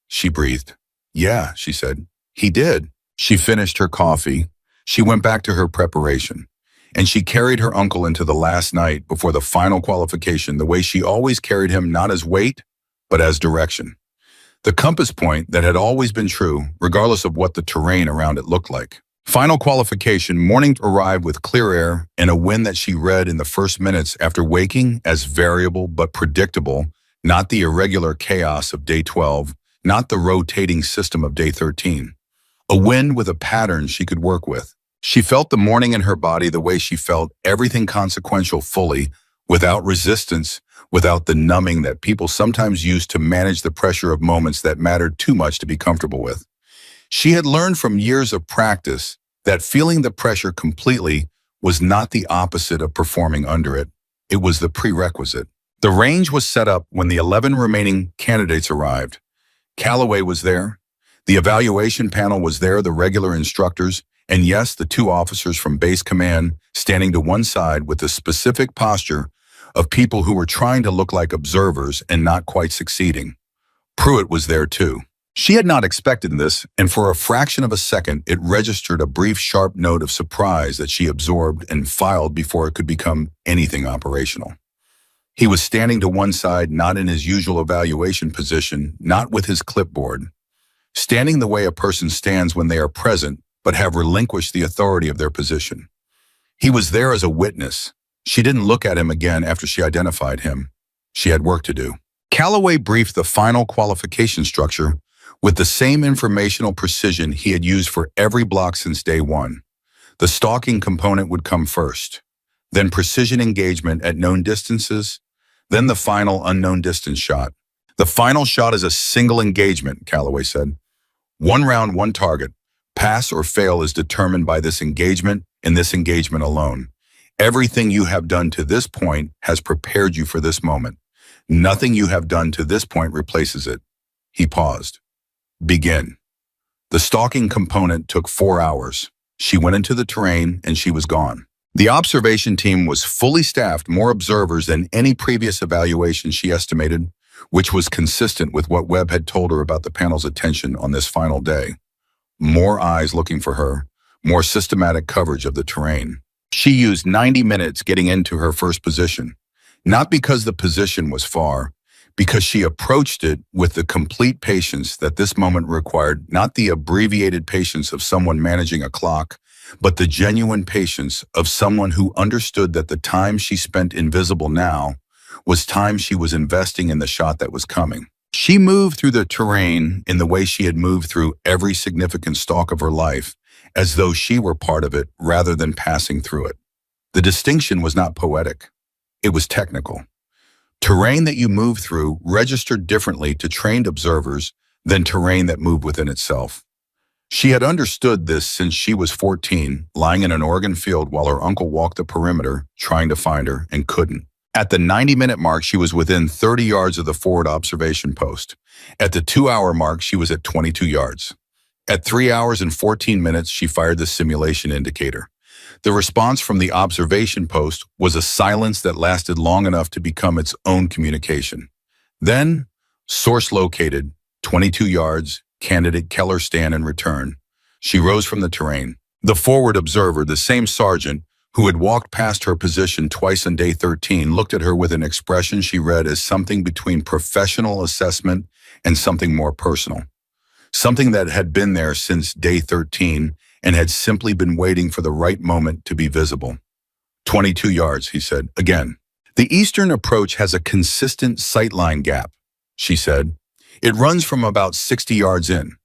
She breathed. "Yeah," she said. "He did." She finished her coffee. She went back to her preparation. And she carried her uncle into the last night before the final qualification the way she always carried him, not as weight, but as direction. The compass point that had always been true, regardless of what the terrain around it looked like. Final qualification morning arrived with clear air and a wind that she read in the first minutes after waking as variable but predictable, not the irregular chaos of day 12, not the rotating system of day 13. A wind with a pattern she could work with. She felt the morning in her body the way she felt everything consequential fully, without resistance, without the numbing that people sometimes use to manage the pressure of moments that mattered too much to be comfortable with. She had learned from years of practice that feeling the pressure completely was not the opposite of performing under it. It was the prerequisite. The range was set up when the 11 remaining candidates arrived. Calloway was there. The evaluation panel was there, the regular instructors, and yes, the 2 officers from base command standing to one side with the specific posture of people who were trying to look like observers and not quite succeeding. Pruitt was there too. She had not expected this, and for a fraction of a second, it registered a brief, sharp note of surprise that she absorbed and filed before it could become anything operational. He was standing to one side, not in his usual evaluation position, not with his clipboard. Standing the way a person stands when they are present, but have relinquished the authority of their position. He was there as a witness. She didn't look at him again after she identified him. She had work to do. Calloway briefed the final qualification structure with the same informational precision he had used for every block since day 1. The stalking component would come first, then precision engagement at known distances, then the final unknown distance shot. "The final shot is a single engagement," Calloway said. "One round, one target. Pass or fail is determined by this engagement and this engagement alone. Everything you have done to this point has prepared you for this moment. Nothing you have done to this point replaces it." He paused. "Begin." The stalking component took 4 hours. She went into the terrain and she was gone. The observation team was fully staffed, more observers than any previous evaluation she estimated, which was consistent with what Webb had told her about the panel's attention on this final day. More eyes looking for her, more systematic coverage of the terrain. She used 90 minutes getting into her first position, not because the position was far, because she approached it with the complete patience that this moment required, not the abbreviated patience of someone managing a clock, but the genuine patience of someone who understood that the time she spent invisible now was time she was investing in the shot that was coming. She moved through the terrain in the way she had moved through every significant stalk of her life, as though she were part of it rather than passing through it. The distinction was not poetic. It was technical. Terrain that you move through registered differently to trained observers than terrain that moved within itself. She had understood this since she was 14, lying in an Oregon field while her uncle walked the perimeter, trying to find her, and couldn't. At the 90-minute mark, she was within 30 yards of the forward observation post. At the 2-hour mark, she was at 22 yards. At 3 hours and 14 minutes, she fired the simulation indicator. The response from the observation post was a silence that lasted long enough to become its own communication. Then, source located, 22 yards, candidate Keller stand and return. She rose from the terrain. The forward observer, the same sergeant who had walked past her position twice on day 13, looked at her with an expression she read as something between professional assessment and something more personal. Something that had been there since day 13 and had simply been waiting for the right moment to be visible. 22 yards, he said, again. The eastern approach has a consistent sightline gap, she said. It runs from about 60 yards in.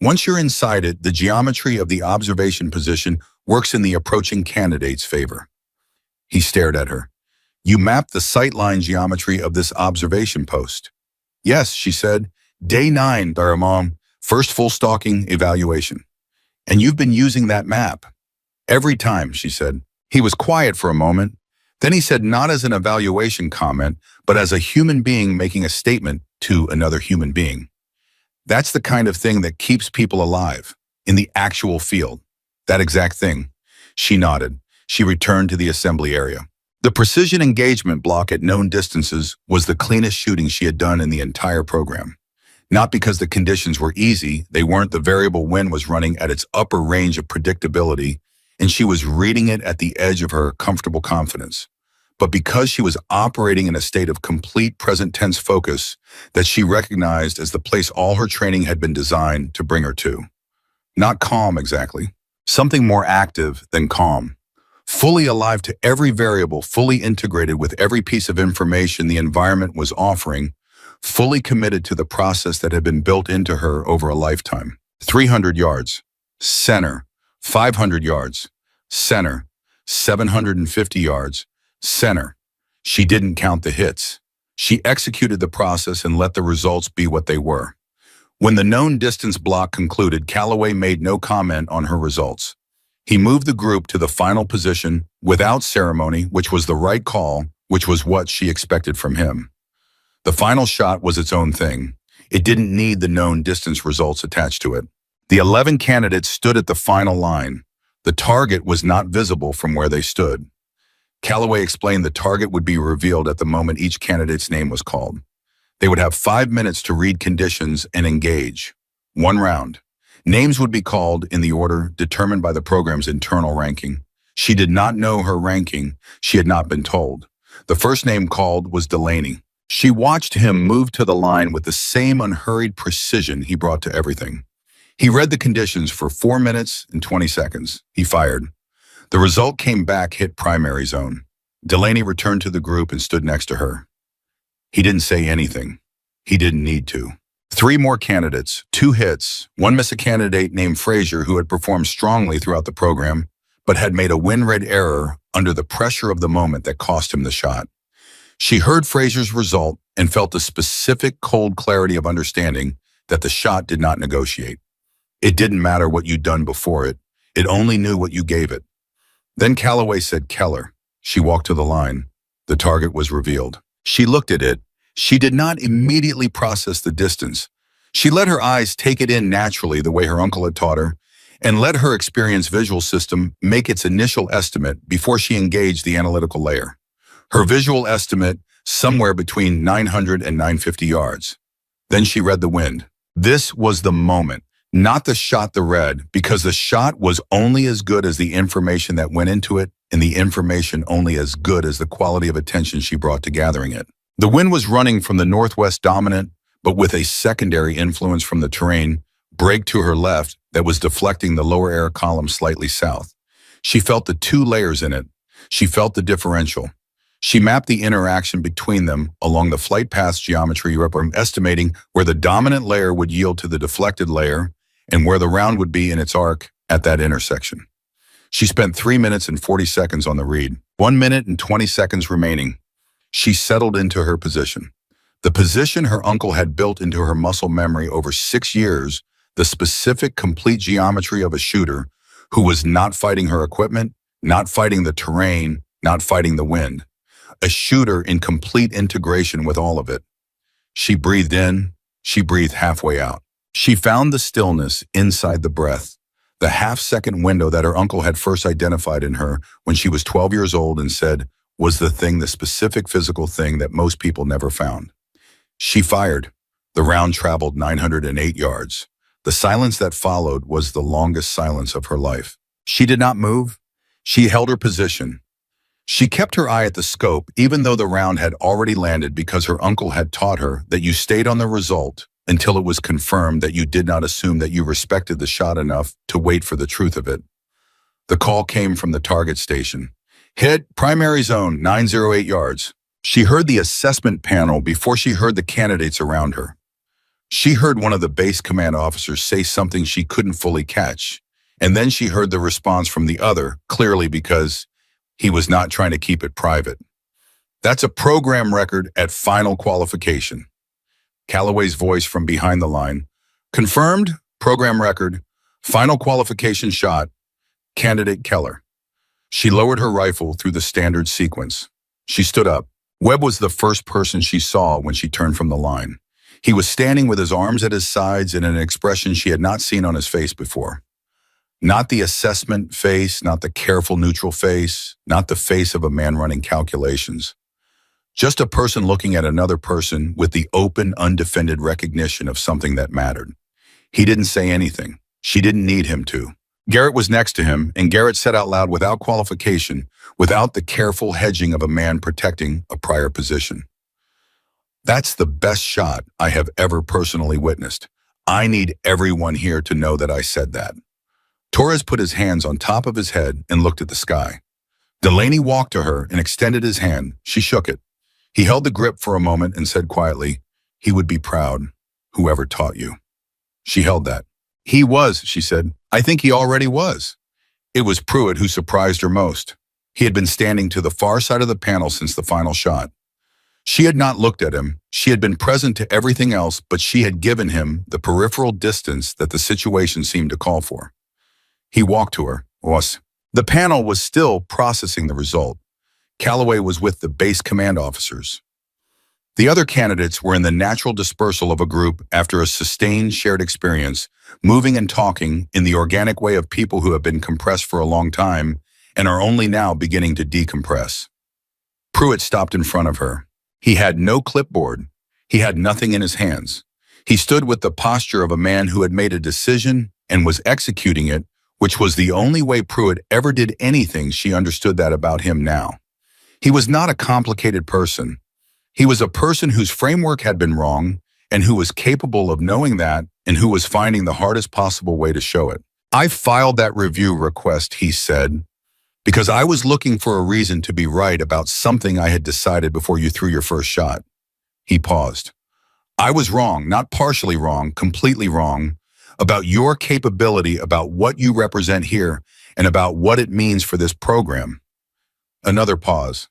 Once you're inside it, the geometry of the observation position works in the approaching candidate's favor. He stared at her. You mapped the sightline geometry of this observation post. Yes, she said. Day 9, Dharamam, first full stalking evaluation. And you've been using that map. Every time, she said. He was quiet for a moment. Then he said, not as an evaluation comment, but as a human being making a statement to another human being. That's the kind of thing that keeps people alive, in the actual field. That exact thing. She nodded. She returned to the assembly area. The precision engagement block at known distances was the cleanest shooting she had done in the entire program. Not because the conditions were easy, they weren't. The variable wind was running at its upper range of predictability, and she was reading it at the edge of her comfortable confidence. But because she was operating in a state of complete present tense focus that she recognized as the place all her training had been designed to bring her to. Not calm exactly. Something more active than calm. Fully alive to every variable, fully integrated with every piece of information the environment was offering, fully committed to the process that had been built into her over a lifetime. 300 yards. Center. 500 yards. Center. 750 yards. Center. She didn't count the hits. She executed the process and let the results be what they were. When the known distance block concluded, Calloway made no comment on her results. He moved the group to the final position without ceremony, which was the right call, which was what she expected from him. The final shot was its own thing. It didn't need the known distance results attached to it. The 11 candidates stood at the final line. The target was not visible from where they stood. Calloway explained the target would be revealed at the moment each candidate's name was called. They would have 5 minutes to read conditions and engage. 1 round. Names would be called in the order determined by the program's internal ranking. She did not know her ranking. She had not been told. The first name called was Delaney. She watched him move to the line with the same unhurried precision he brought to everything. He read the conditions for 4 minutes and 20 seconds. He fired. The result came back, hit primary zone. Delaney returned to the group and stood next to her. He didn't say anything. He didn't need to. 3 more candidates, 2 hits. One missed a candidate named Frazier who had performed strongly throughout the program, but had made a win-rate error under the pressure of the moment that cost him the shot. She heard Frazier's result and felt the specific cold clarity of understanding that the shot did not negotiate. It didn't matter what you'd done before it. It only knew what you gave it. Then Calloway said Keller. She walked to the line. The target was revealed. She looked at it. She did not immediately process the distance. She let her eyes take it in naturally the way her uncle had taught her, and let her experience visual system make its initial estimate before she engaged the analytical layer. Her visual estimate somewhere between 900 and 950 yards. Then she read the wind. This was the moment, not the shot the read, because the shot was only as good as the information that went into it, and the information only as good as the quality of attention she brought to gathering it. The wind was running from the northwest dominant, but with a secondary influence from the terrain, break to her left that was deflecting the lower air column slightly south. She felt the two layers in it. She felt the differential. She mapped the interaction between them along the flight path's geometry, estimating where the dominant layer would yield to the deflected layer and where the round would be in its arc at that intersection. She spent 3 minutes and 40 seconds on the read, 1 minute and 20 seconds remaining. She settled into her position. The position her uncle had built into her muscle memory over 6 years, the specific complete geometry of a shooter who was not fighting her equipment, not fighting the terrain, not fighting the wind. A shooter in complete integration with all of it. She breathed in, she breathed halfway out. She found the stillness inside the breath, the half-second window that her uncle had first identified in her when she was 12 years old and said was the specific physical thing that most people never found. She fired. The round traveled 908 yards. The silence that followed was the longest silence of her life. She did not move. She held her position. She kept her eye at the scope even though the round had already landed because her uncle had taught her that you stayed on the result until it was confirmed that you did not assume that you respected the shot enough to wait for the truth of it. The call came from the target station. Hit, primary zone, 908 yards. She heard the assessment panel before she heard the candidates around her. She heard one of the base command officers say something she couldn't fully catch, and then she heard the response from the other, clearly because he was not trying to keep it private. That's a program record at final qualification. Calloway's voice from behind the line. Confirmed, program record, final qualification shot, candidate Keller. She lowered her rifle through the standard sequence. She stood up. Webb was the first person she saw when she turned from the line. He was standing with his arms at his sides in an expression she had not seen on his face before. Not the assessment face, not the careful neutral face, not the face of a man running calculations. Just a person looking at another person with the open, undefended recognition of something that mattered. He didn't say anything. She didn't need him to. Garrett was next to him, and Garrett said out loud without qualification, without the careful hedging of a man protecting a prior position. That's the best shot I have ever personally witnessed. I need everyone here to know that I said that. Torres put his hands on top of his head and looked at the sky. Delaney walked to her and extended his hand. She shook it. He held the grip for a moment and said quietly, "He would be proud, whoever taught you." She held that. "He was," she said. "I think he already was." It was Pruitt who surprised her most. He had been standing to the far side of the panel since the final shot. She had not looked at him. She had been present to everything else, but she had given him the peripheral distance that the situation seemed to call for. He walked to her. The panel was still processing the result. Calloway was with the base command officers. The other candidates were in the natural dispersal of a group after a sustained shared experience, moving and talking in the organic way of people who have been compressed for a long time and are only now beginning to decompress. Pruitt stopped in front of her. He had no clipboard. He had nothing in his hands. He stood with the posture of a man who had made a decision and was executing it, which was the only way Pruitt ever did anything. She understood that about him now. He was not a complicated person. He was a person whose framework had been wrong and who was capable of knowing that and who was finding the hardest possible way to show it. "I filed that review request," he said, "because I was looking for a reason to be right about something I had decided before you threw your first shot." He paused. "I was wrong, not partially wrong, completely wrong, about your capability, about what you represent here, and about what it means for this program." Another pause.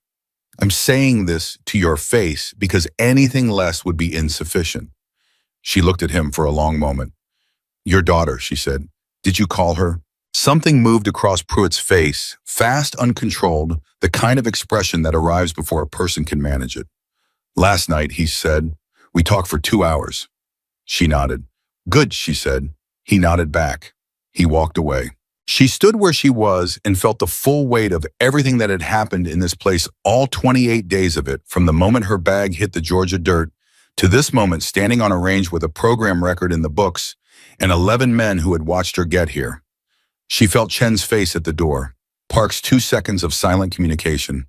"I'm saying this to your face because anything less would be insufficient." She looked at him for a long moment. "Your daughter," she said. "Did you call her?" Something moved across Pruitt's face, fast, uncontrolled, the kind of expression that arrives before a person can manage it. "Last night," he said. "We talked for 2 hours." She nodded. "Good," she said. He nodded back. He walked away. She stood where she was and felt the full weight of everything that had happened in this place, all 28 days of it, from the moment her bag hit the Georgia dirt to this moment standing on a range with a program record in the books and 11 men who had watched her get here. She felt Chen's face at the door, Park's 2 seconds of silent communication,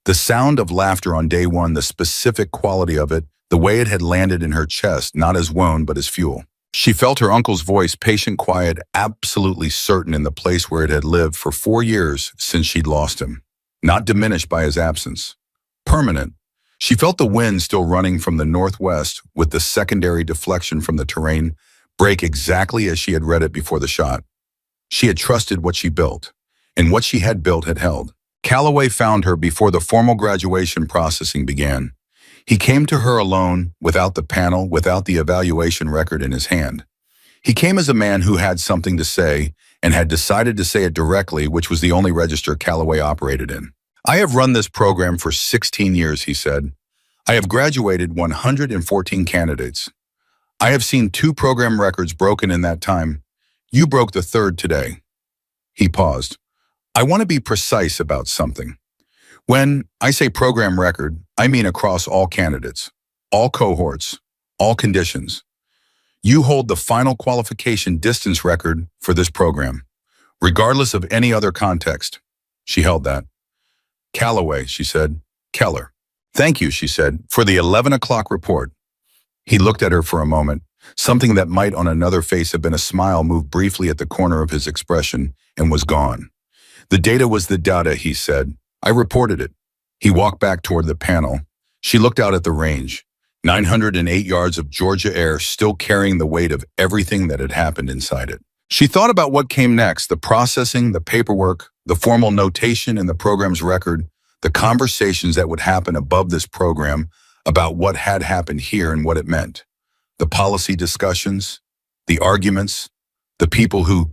the sound of laughter on day one, the specific quality of it, the way it had landed in her chest, not as wound but as fuel. She felt her uncle's voice, patient, quiet, absolutely certain in the place where it had lived for 4 years since she'd lost him, not diminished by his absence. Permanent. She felt the wind still running from the northwest with the secondary deflection from the terrain break exactly as she had read it before the shot. She had trusted what she built, and what she had built had held. Calloway found her before the formal graduation processing began. He came to her alone, without the panel, without the evaluation record in his hand. He came as a man who had something to say and had decided to say it directly, which was the only register Calloway operated in. "I have run this program for 16 years, he said. I have graduated 114 candidates. I have seen 2 program records broken in that time. You broke the 3rd today." He paused. "I want to be precise about something. When I say program record, I mean across all candidates, all cohorts, all conditions. You hold the final qualification distance record for this program, regardless of any other context." She held that. "Calloway," she said. "Keller." "Thank you," she said, "for the 11 o'clock report." He looked at her for a moment. Something that might on another face have been a smile moved briefly at the corner of his expression and was gone. "The data was the data," he said. "I reported it." He walked back toward the panel. She looked out at the range, 908 yards of Georgia air still carrying the weight of everything that had happened inside it. She thought about what came next, the processing, the paperwork, the formal notation in the program's record, the conversations that would happen above this program about what had happened here and what it meant, the policy discussions, the arguments, the people who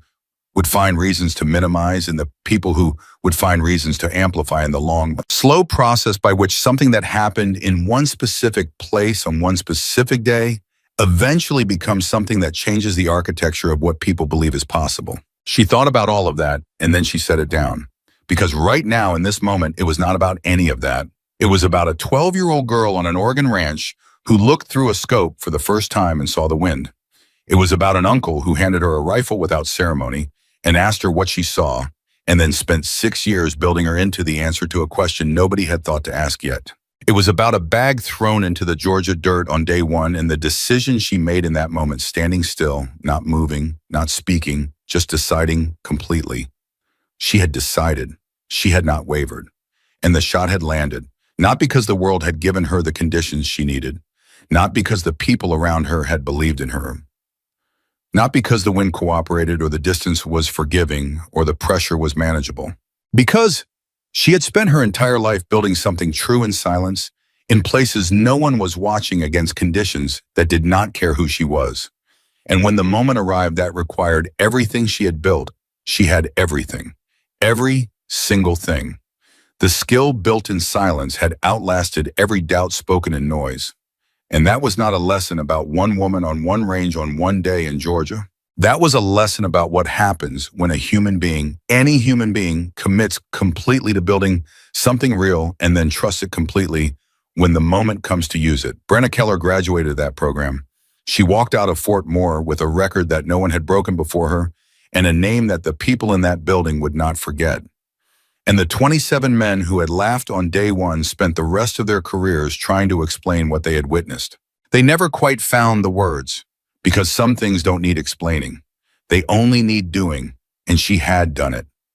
would find reasons to minimize and the people who would find reasons to amplify, in the long, slow process by which something that happened in one specific place on one specific day eventually becomes something that changes the architecture of what people believe is possible. She thought about all of that, and then she set it down. Because right now, in this moment, it was not about any of that. It was about a 12-year-old girl on an Oregon ranch who looked through a scope for the first time and saw the wind. It was about an uncle who handed her a rifle without ceremony and asked her what she saw, and then spent 6 years building her into the answer to a question nobody had thought to ask yet. It was about a bag thrown into the Georgia dirt on day one and the decision she made in that moment, standing still, not moving, not speaking, just deciding completely. She had decided. She had not wavered. And the shot had landed, not because the world had given her the conditions she needed, not because the people around her had believed in her, not because the wind cooperated or the distance was forgiving or the pressure was manageable. Because she had spent her entire life building something true in silence, in places no one was watching, against conditions that did not care who she was. And when the moment arrived that required everything she had built, she had everything. Every single thing. The skill built in silence had outlasted every doubt spoken in noise. And that was not a lesson about one woman on one range on one day in Georgia. That was a lesson about what happens when a human being, any human being, commits completely to building something real and then trusts it completely when the moment comes to use it. Brenna Keller graduated that program. She walked out of Fort Moore with a record that no one had broken before her and a name that the people in that building would not forget. And the 27 men who had laughed on day one spent the rest of their careers trying to explain what they had witnessed. They never quite found the words, because some things don't need explaining. They only need doing, and she had done it.